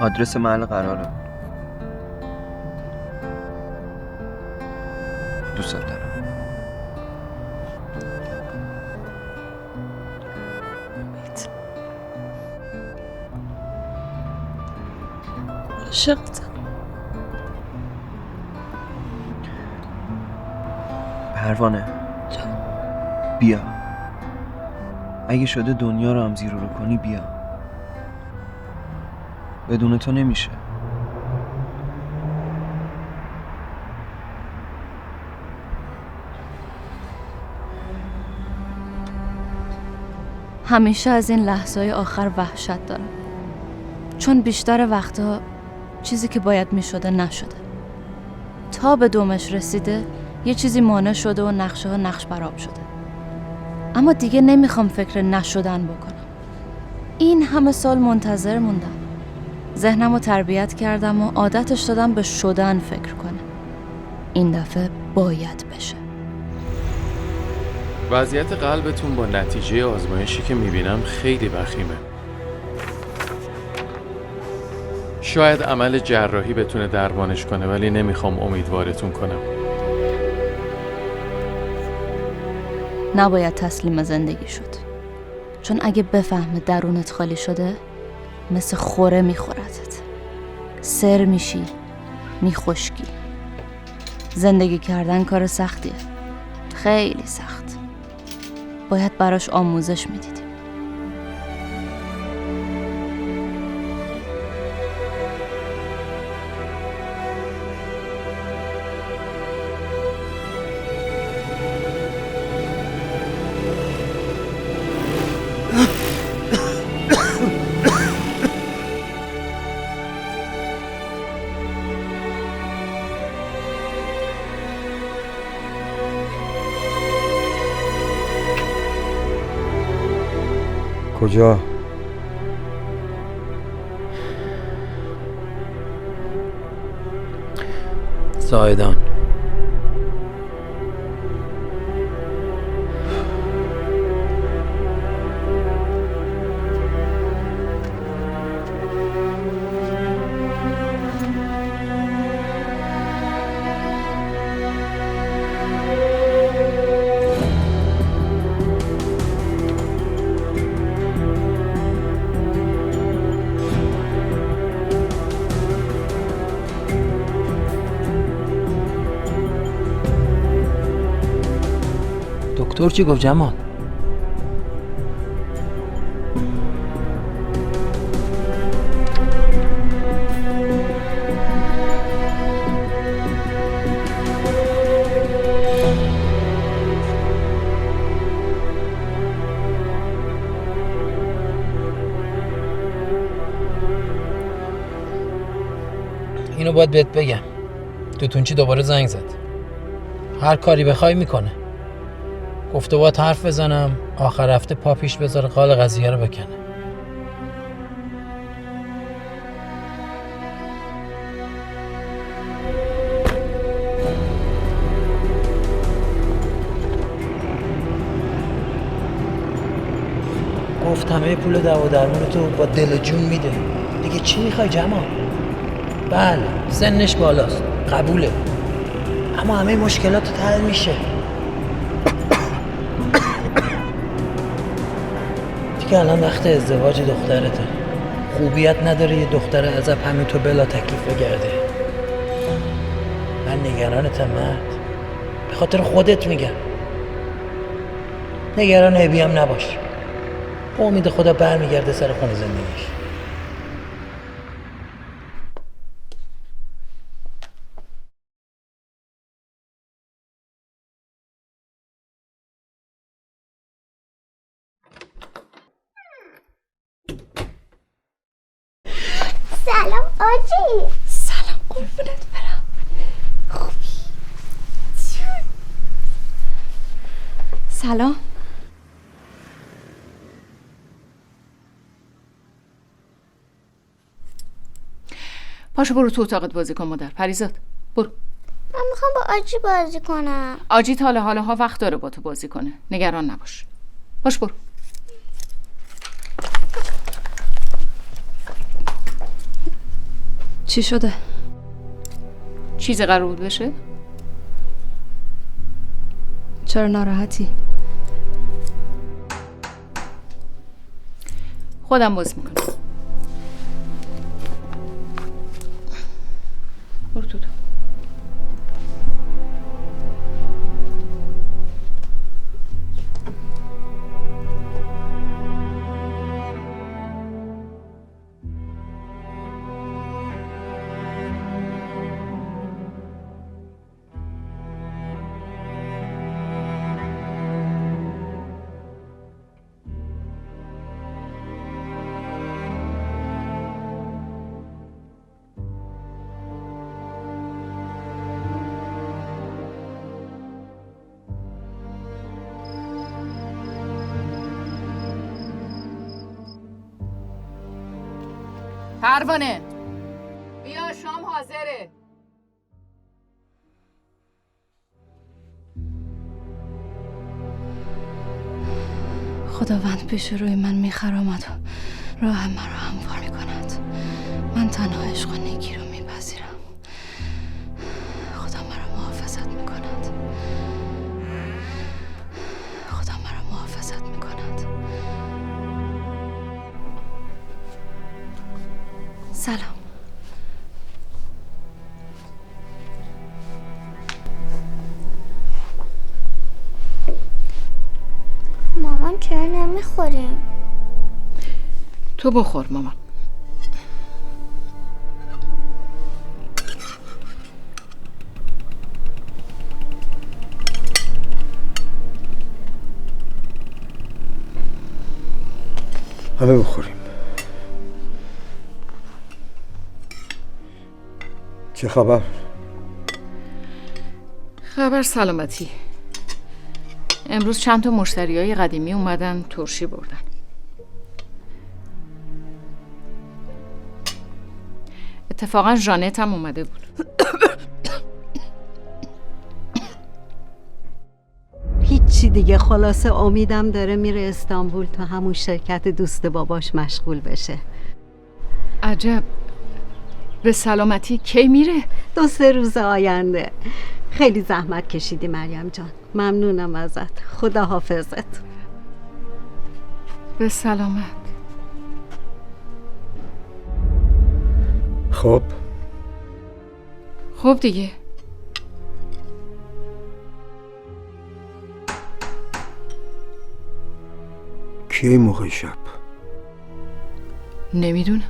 آدرس محل قراره. دوست دارم. عاشقتم. پروانه بیا، اگه شده دنیا رو هم زیر رو کنی بیا. بدون تو نمیشه. همیشه از این لحظه‌های آخر وحشت دارم، چون بیشتر وقتا چیزی که باید میشده نشده. تا به دومش رسیده یه چیزی مانع شده و نقشه ها نقش برآب شده. اما دیگه نمیخوام فکر نشدن بکنم. این همه سال منتظر موندم، ذهنمو تربیت کردم و عادتش دادم به شدن فکر کنه. این دفعه باید بشه. وضعیت قلبتون با نتیجه آزمایشی که میبینم خیلی وخیمه. شاید عمل جراحی بتونه درمانش کنه، ولی نمیخوام امیدوارتون کنم. نباید تسلیم زندگی شد، چون اگه بفهمه درونت خالی شده مثل خوره میخورتت، سر میشی، میخشکی. زندگی کردن کار سختیه، خیلی سخت. باید براش آموزش میدیدیم. کجا؟ زاهدان. دکتر چی گفت جمال؟ اینو باید بهت بگم، توتونچی دوباره زنگ زد. هر کاری بخوای میکنه. گفته باید حرف بزنم آخر هفته پا پیش بذاره قال قضیه رو بکنه. گفت همه پول دوا درمون تو با دل و جون میده. دیگه چی میخوای جمال؟ بله سنش بالاست، قبوله، اما همه مشکلات حل میشه. دیگه الان وقت ازدواج دخترته. خوبیت نداره یه دختر عزب همین تو بلا تکلیف بگرده. من نگرانتم مرد، به خاطر خودت میگم. نگران ابی هم نباش، با امید خدا برمیگرده سر خونه زندگیش. سلام آجی. سلام قربونت برم. خوبی؟ سلام. پاشو برو تو اتاقت بازی کن مادر. پریزاد برو. من میخوام با آجی بازی کنم. آجی تا حالا وقت داره با تو بازی کنه، نگران نباش. باش برو. چی شده؟ چیزی قرار بود بشه؟ چرا ناراحتی؟ خودم بازی میکنم. برو تو. پروانه بیا شام حاضره. خداوند پیش روی من میخرامد و راه من را هموار میکند. من تنها عشق و نیکی رو میپذیرم. خدا مرا محافظت میکند. خدا مرا محافظت میکند. سلام. مامان چرا نمیخوریم؟ تو بخور مامان. همه بخوریم. چه خبر؟ خبر سلامتی. امروز چند تا مشتریای قدیمی اومدن ترشی بردن. اتفاقا ژانت هم اومده بود. هیچی دیگه. خلاصه امیدم داره میره استانبول تا همون شرکت دوست باباش مشغول بشه. عجب. به سلامتی کی میره؟ 2-3 روز آینده. خیلی زحمت کشیدی مریم جان. ممنونم ازت. خدا حافظت. به سلامت. خب خب دیگه. کی موقع شب؟ نمیدونم.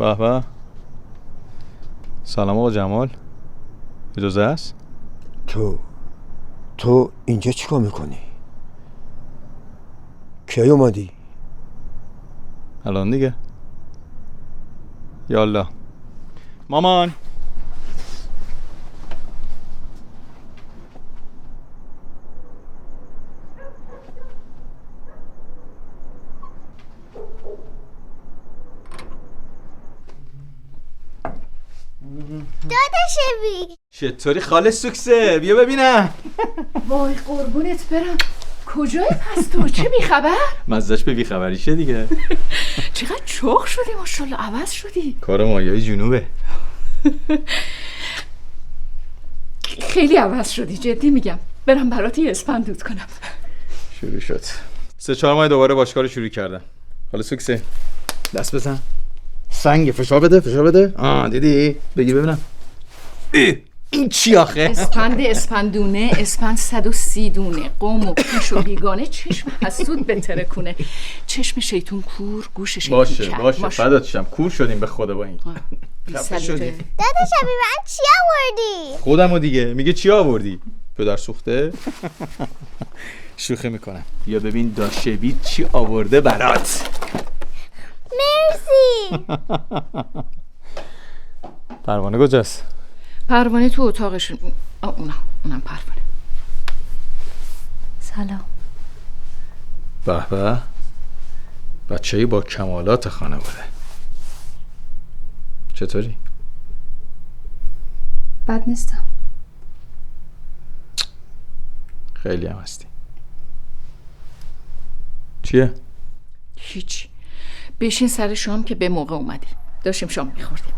به به. سلام آقا جمال، اجازه است؟ تو اینجا چیکار میکنی؟ کی اومدی؟ الان دیگه. یالا مامان. داداشوی چطوری خاله سوکسه؟ بیا ببینم. وای قربونت برم. کجایی پس تو؟ چه بیخبر؟ مزدش به بیخبریشه دیگه. چقدر چخ شدی ماشاءالله، عوض شدی. کار مایای جنوبه. خیلی عوض شدی، جدی میگم. برم برات یه اسپند دود کنم. شروع شد. 3-4 ماه دوباره باشگاه رو شروع کردم. حالا سوکسه دست بزن. سنگ فشار بده. دیدی؟ بگیر ببینم. این چی آخه؟ اسپندونه، اسپند 130 دونه. قوم و پیش و بیگانه، چشم حسود بتره کنه. چشم شیطون کور، گوش شیطون کر. باشه فدات شم. کور شدیم به خدا با این. خفه شدی. داداشوی من چی آوردی؟ خودمو دیگه. میگه چی آوردی؟ پدر سوخته؟ شوخی میکنم. یا ببین داشبی چی آورده برات. مرسی. پروانه کجاست؟ پروانه تو اتاقشون. اونم پروانه. سلام. به به. بچه‌ای با کمالات خانواده. چطوری؟ بد نیستم. خیلی هم هستی. چیه؟ هیچ. بشین سر شام که به موقع اومدی. داشتیم شام میخوردیم.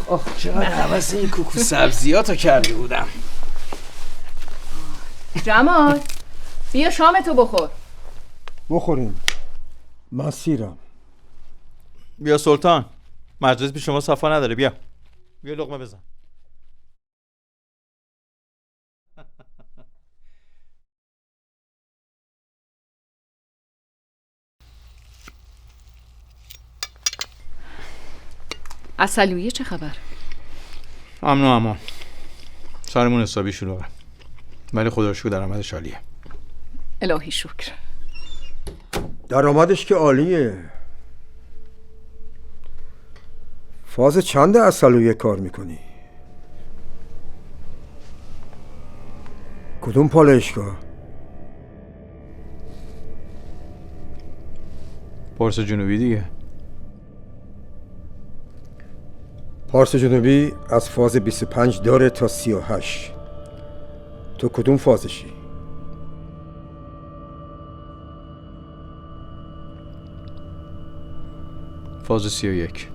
آخ چقدر حوض این کوکو سبزیاتو کرده بودم. جمال بیا شامتو بخور. بخوریم. من سیرم. بیا سلطان، مجلس بی شما صفا نداره. بیا لقمه بزن. عسلویه چه خبر؟ امن و امان. سرمون حسابی شلوغه، ولی خدا رو شکر درآمدش عالیه. الهی شکر. درآمدش که عالیه. فاز چند عسلویه کار میکنی؟ کدوم پالایشگاه؟ پارس جنوبی دیگه. پارس جنوبی از فاز 25 داره تا 38. تو کدوم فازشی؟ فاز 31.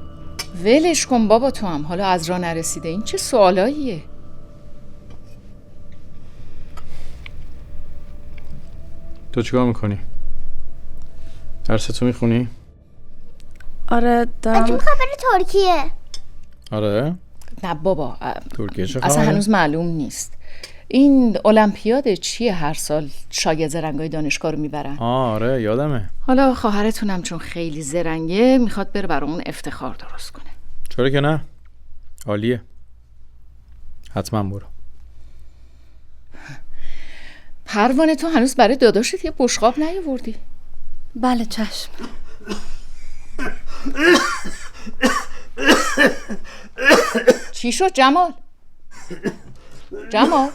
ولش کن بابا، تو هم حالا از راه نرسیده. این چه سوالاییه؟ تو چیکار میکنی؟ درستو میخونی؟ آره دارم. اگه میخوام بری ترکیه. آره؟ نه بابا، ترکیه چه اصلا خبره؟ هنوز معلوم نیست. این المپیاد چیه هر سال شاگرد زرنگای دانشگاه رو میبرن؟ آره یادمه. حالا خواهرتونم چون خیلی زرنگه میخواد بره برامون افتخار درست کنه. چرا که نه؟ عالیه. حتما برو. پروانه تو هنوز برای داداشت یه بشقاب نیاوردی؟ بله چشم. چی شد جمال؟ جمال؟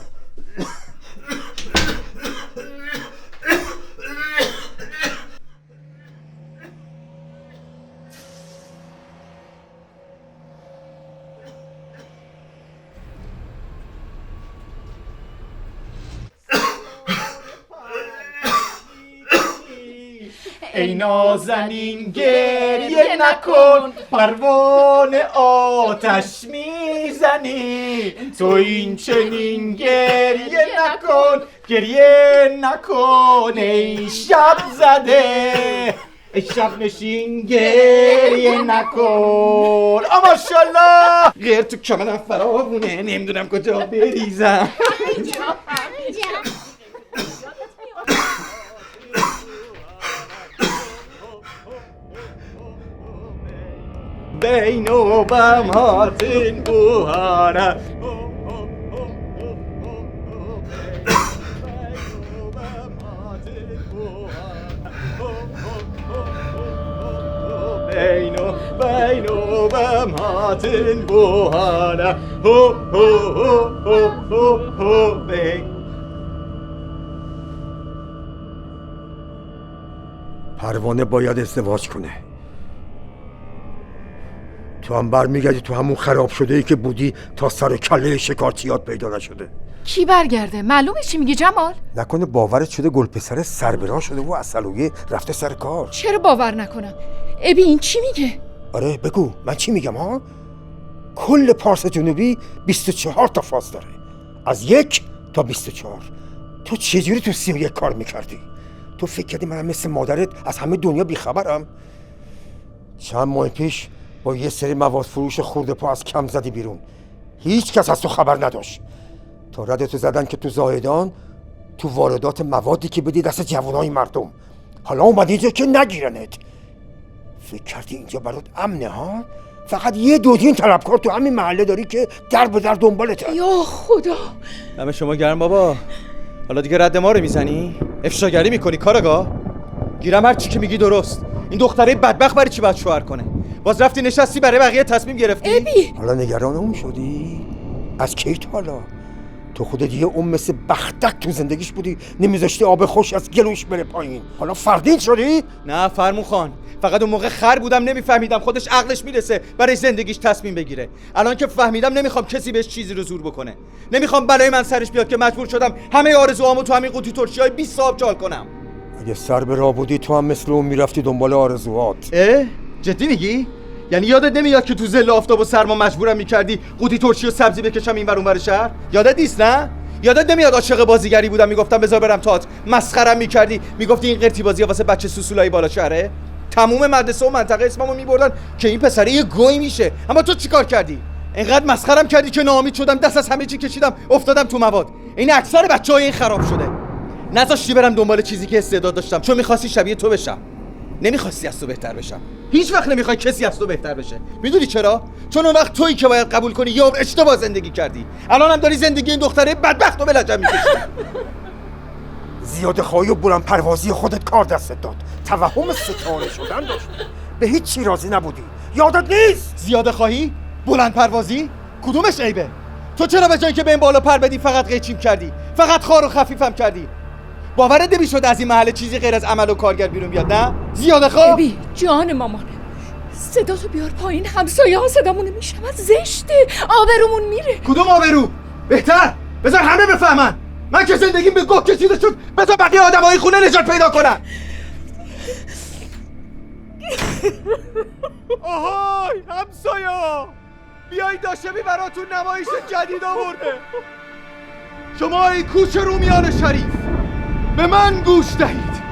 ای نازنین گریه نکن، پروانه آتش میزنی. تو این چنین گریه نکن، گریه نکن ای شب زده، ای شب نشین گریه نکن. ماشاءالله غیر تو کمنم فراوونه، نمیدونم کجا بریزم. بین و بماتین بوهانه بین و بماتین بوهانه هو هو هو هو هو بین. پروانه باید ازدواج کنه. تو هم برمیگردی تو همون خراب شده ای که بودی تا سر و کله شکارچیات پیدا نشده. کی برگرده؟ معلومه چی میگی جمال؟ نکنه باورت شده گل پسر سربراه شده و اصلویه رفته سر کار؟ چرا باور نکنم؟ ابی این چی میگه؟ آره بگو من چی میگم ها؟ کل پارس جنوبی 24 تا فاز داره، از 1 تا 24. تو چجوری تو 31 کار میکردی؟ تو فکر کردی منم مثل مادرت از همه دنیا بیخبرم؟ چند ماه پیش با یه سری مواد فروش خورده پا از کم زدی بیرون، هیچ کس از تو خبر نداشت تا ردتو زدن که تو زاهدان تو واردات موادی که بدی دست جوانای مردم. حالا اومدی اینجا که نگیرنت. فکر کردی اینجا برات امنه ها؟ فقط یه دودین طلبکار تو همین محله داری که در به در دنبالته. یا خدا، دم شما گرم بابا. حالا دیگه رد ما رو میزنی؟ افشاگری میکنی کاراگاه؟ گیرم هر چی که میگی درست. این دختره بدبخت برای چی باید شوهر کنه؟ باز رفتی نشستی برای بقیه تصمیم گرفتی؟ ابی حالا نگران اون شدی؟ از کی تا حالا؟ تو خودت یه اون مثل بختک تو زندگیش بودی، نمیذاشتی آب خوش از گلوش بره پایین. حالا فردین شدی؟ نه فرمون خان، فقط اون موقع خر بودم نمیفهمیدم خودش عقلش میرسه برای زندگیش تصمیم بگیره. الان که فهمیدم نمیخوام کسی بهش چیزی رو زور بکنه. نمیخوام بلای من سرش بیاد که مجبور شدم همه آرزوهامو تو همین قوطی ترشیای 20 صاحب جال کنم. اگه سر به راه بودی تو هم مثل اون میرفتی دنبال آرزوهات. جدی میگی؟ یعنی یادت نمیاد که تو ظل آفتاب و سرما مجبورم میکردی قوطی ترشی و سبزی بکشم اینور اونور شهر؟ یادت نیست نه؟ یادت نمیاد عاشق بازیگری بودم میگفتم بذار برم تئاتر، مسخرم میکردی میگفتی این قرتی بازی واسه بچه سوسولای بالا شهره؟ تموم مدرسه و منطقه اسممو میبردن که این پسره یه گوی میشه. اما تو چیکار کردی؟ اینقدر مسخرم کردی که ناامید شدم، دست از همه چی کشیدم افتادم تو مواد. این اکثر بچهای این خراب شده. نذاشتی برم دنبال چیزی که استعداد داشتم چون می‌خواستی شبیه تو بشم. نمی‌خواستی از تو بهتر بشم. هیچ وقت نمی‌خوای کسی از تو بهتر بشه. میدونی چرا؟ چون اون وقت تویی که باید قبول کنی یا اشتباه زندگی کردی. الانم داری زندگی این دختره بدبختو به لجن می‌کشی. زیاده خواهی و بلند پروازی خودت کار دستت داد. توهم ستاره شدن داشت. به هیچ چی راضی نبودی. یادت نیست؟ زیاده خواهی؟ بلند پروازی؟ کدومش عیبه؟ تو چرا به جای که به این بالا پر بدی فقط قیچیم کردی؟ فقط خار و خفیفم کردی؟ باورت نمیشد از این محله چیزی غیر از عمل و کارگر بیرون بیاد نه؟ زیاده خواه؟ ابی جان مامان، صدا تو بیار پایین، همسایه ها صدامونه میشنون، زشته، آبرومون میره. کدوم آبرو؟ بهتر بذار همه بفهمن من که زندگیم به گوه کشیده شد، بذار بقیه آدمای خونه نجات پیدا کنن. آهای همسایا، بیایید داشمی براتون نمایش جدید آورده. شما ای کوچه رومیان شریف به من گوش دهید.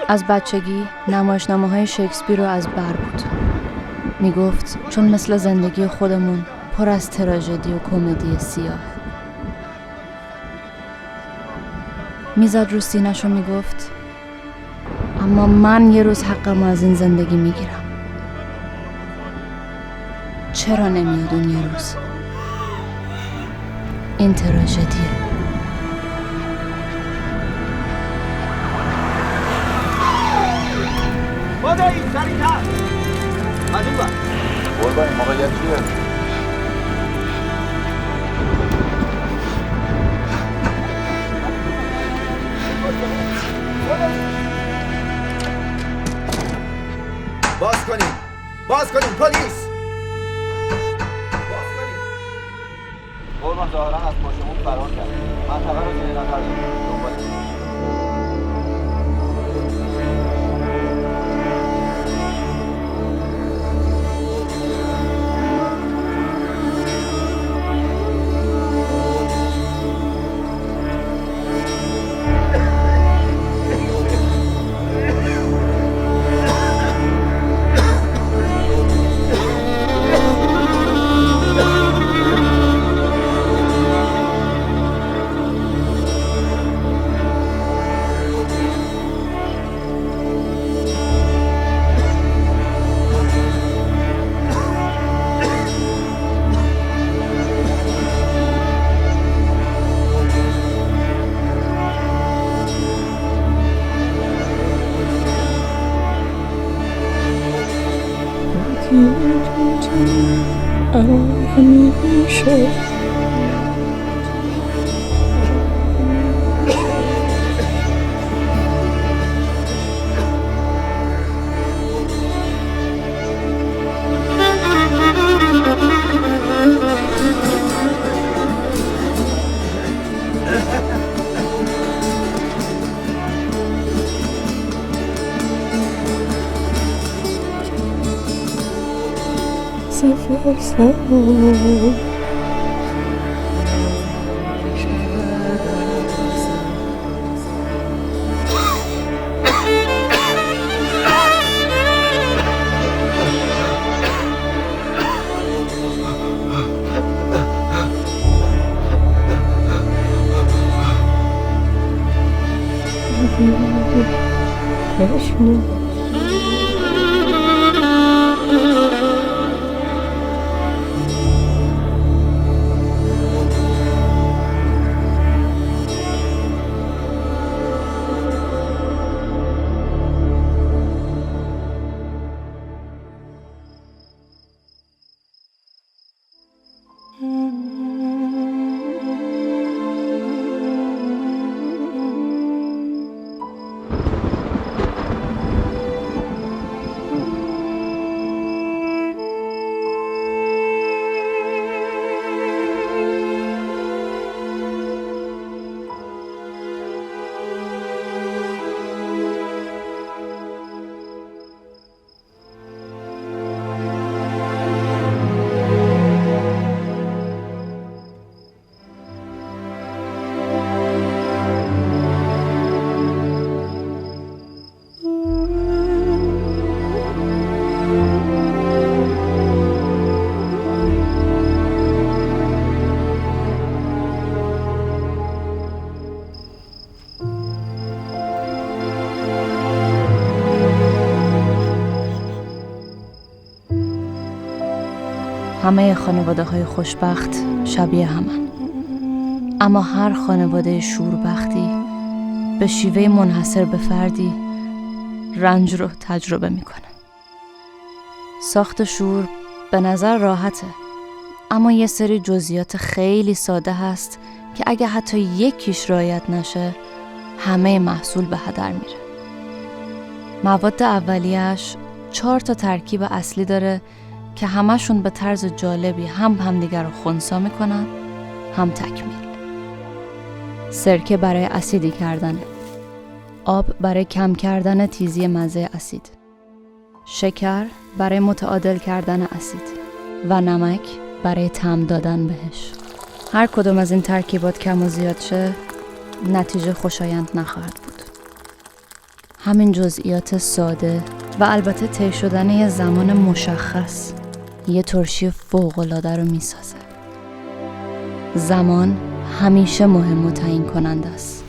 از بچگی نمایشنامه‌های شکسپیر رو از بر بود. میگفت چون مثل زندگی خودمون پر از تراژدی و کمدی سیاه. میزد رو سینه‌شو میگفت اما من یه روز حقمو از این زندگی میگیرم. چرا نمیاد اون یه روز؟ این تراژدیه. بادایی سریع‌تر از اون بر قربان این موقعیت چیه؟ باز کنین پلیس. قربان ظاهرا از پشتمون فرار کرد. منطقه رو زیر نظر داریم. همه خانواده‌های خوشبخت شبیه همن، اما هر خانواده شوربختی به شیوه منحصر به فردی رنج رو تجربه میکنه. ساخت شور به نظر راحته، اما یه سری جزئیات خیلی ساده هست که اگه حتی یکیش رعایت نشه همه محصول به هدر میره. مواد اولیه‌اش 4 ترکیب اصلی داره که همشون به طرز جالبی هم همدیگر رو خنثی میکنن هم تکمیل. سرکه برای اسیدی کردن، آب برای کم کردن تیزی مزه اسید، شکر برای متعادل کردن اسید و نمک برای طعم دادن بهش. هر کدوم از این ترکیبات کم و زیاد شه نتیجه خوشایند نخواهد بود. همین جزئیات ساده و البته طی شدن یه زمان مشخص یه ترشی فوق‌العاده رو میسازه. زمان همیشه مهم و تعیین کننده است.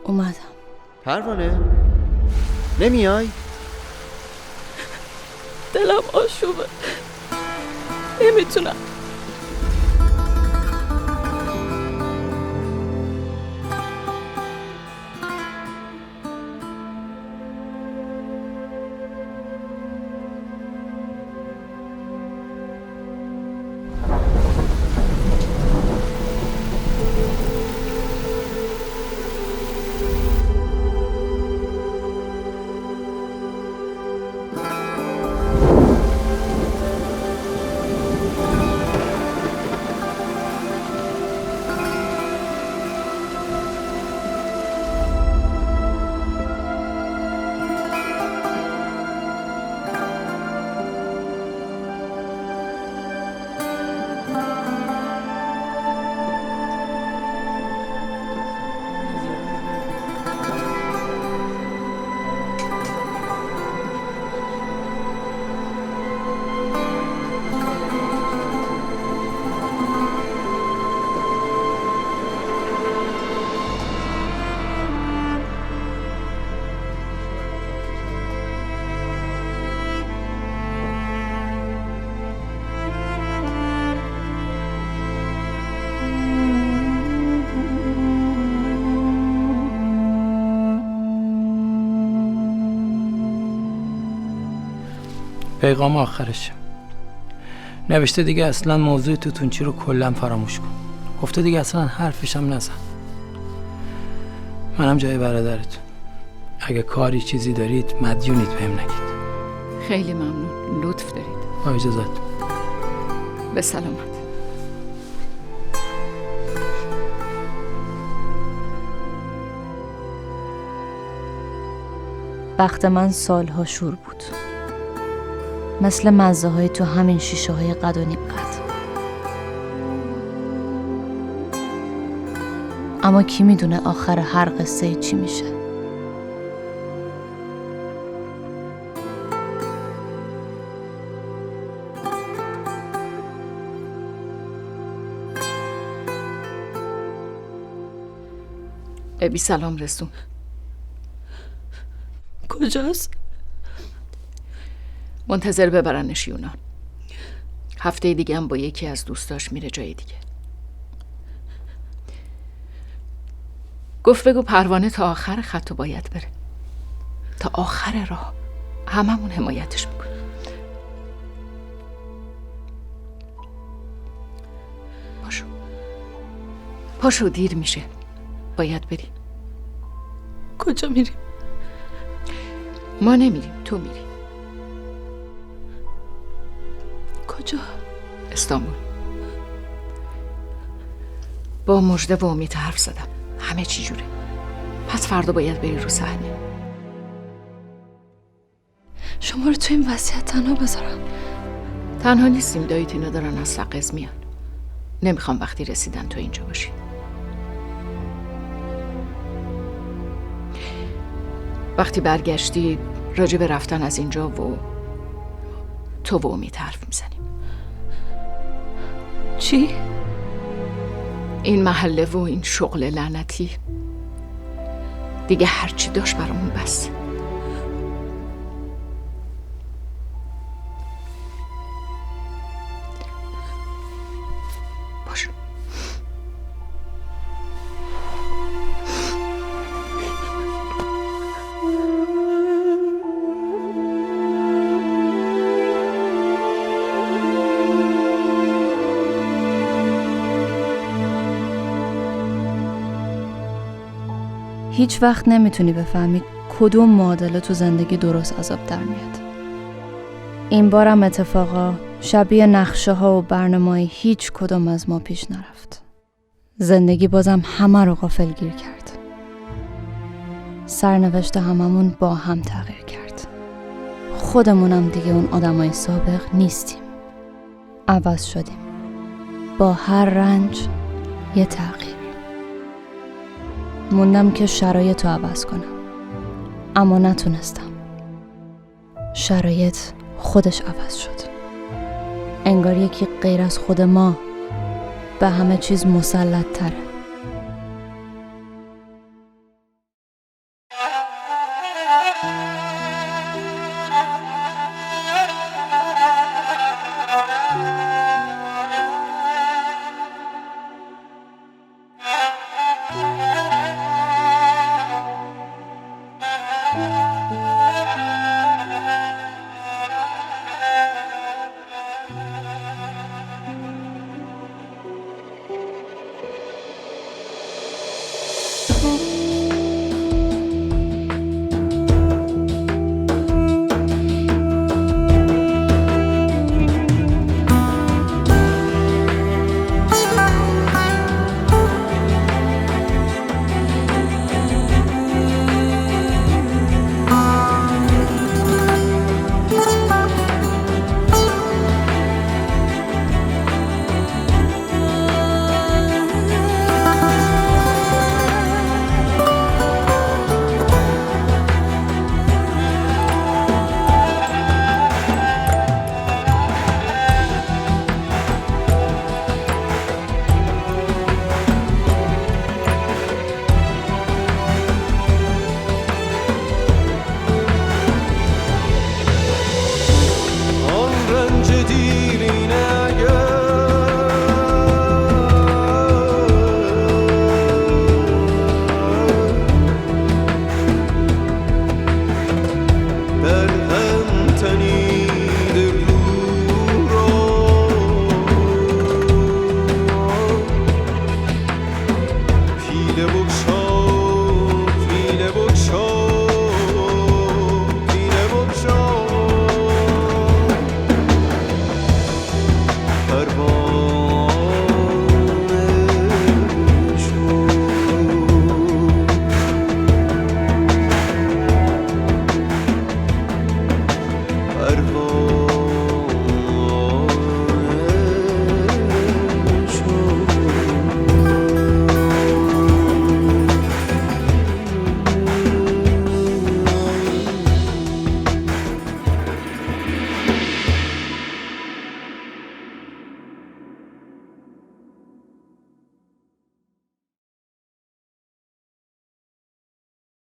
اومدم. پروانه نمیای؟ دلم آشوبه، نمیتونم. پیغام آخرش نوشته دیگه اصلا موضوع توتونچی رو کلا فراموش کن. گفته دیگه اصلا حرفش هم نزن. منم جای برادرتون. اگه کاری چیزی دارید مدیونید بهم نگید. خیلی ممنون، لطف دارید. با اجازت. به سلامت. وقت من سالها شور بود، مثل مزه های تو همین شیشه های قد و نیم قد. اما کی میدونه آخر هر قصه چی میشه؟ ابی سلام رسون. کجاست؟ منتظر ببرنش یونان. هفته دیگه هم با یکی از دوستاش میره جای دیگه. گفت بگو پروانه تا آخر خط باید بره، تا آخر راه. هممون حمایتش میکنه. پاشو دیر میشه، باید بریم. کجا میریم؟ ما نمیریم، تو میری. کجا؟ استانبول. با مژده و امید حرف زدم، همه چی جوره. پس فردا باید بری رو صحنه. شما رو تو این وضعیت تنها بذارم؟ تنها نیستیم، داییت اینا دارن از سقز میان. نمیخوام وقتی رسیدن تو اینجا باشی. وقتی برگشتی راجع به رفتن از اینجا و تو و امید حرف میزنیم. چی؟ این محله و این شغل لعنتی دیگه هرچی داشت برامون بس. باشه. هیچ وقت نمیتونی بفهمی کدوم معادله تو زندگی درست از آب در میاد. این بارم اتفاقا شبیه نقشه ها و برنامه‌ای هیچ کدوم از ما پیش نرفت. زندگی بازم همه رو غافلگیر کرد. سرنوشت هممون با هم تغییر کرد. خودمونم دیگه اون آدمای سابق نیستیم. عوض شدیم. با هر رنج یه تغییر. موندم که شرایط رو عوض کنم، اما نتونستم. شرایط خودش عوض شد. انگار یکی غیر از خود ما به همه چیز مسلط تره. شد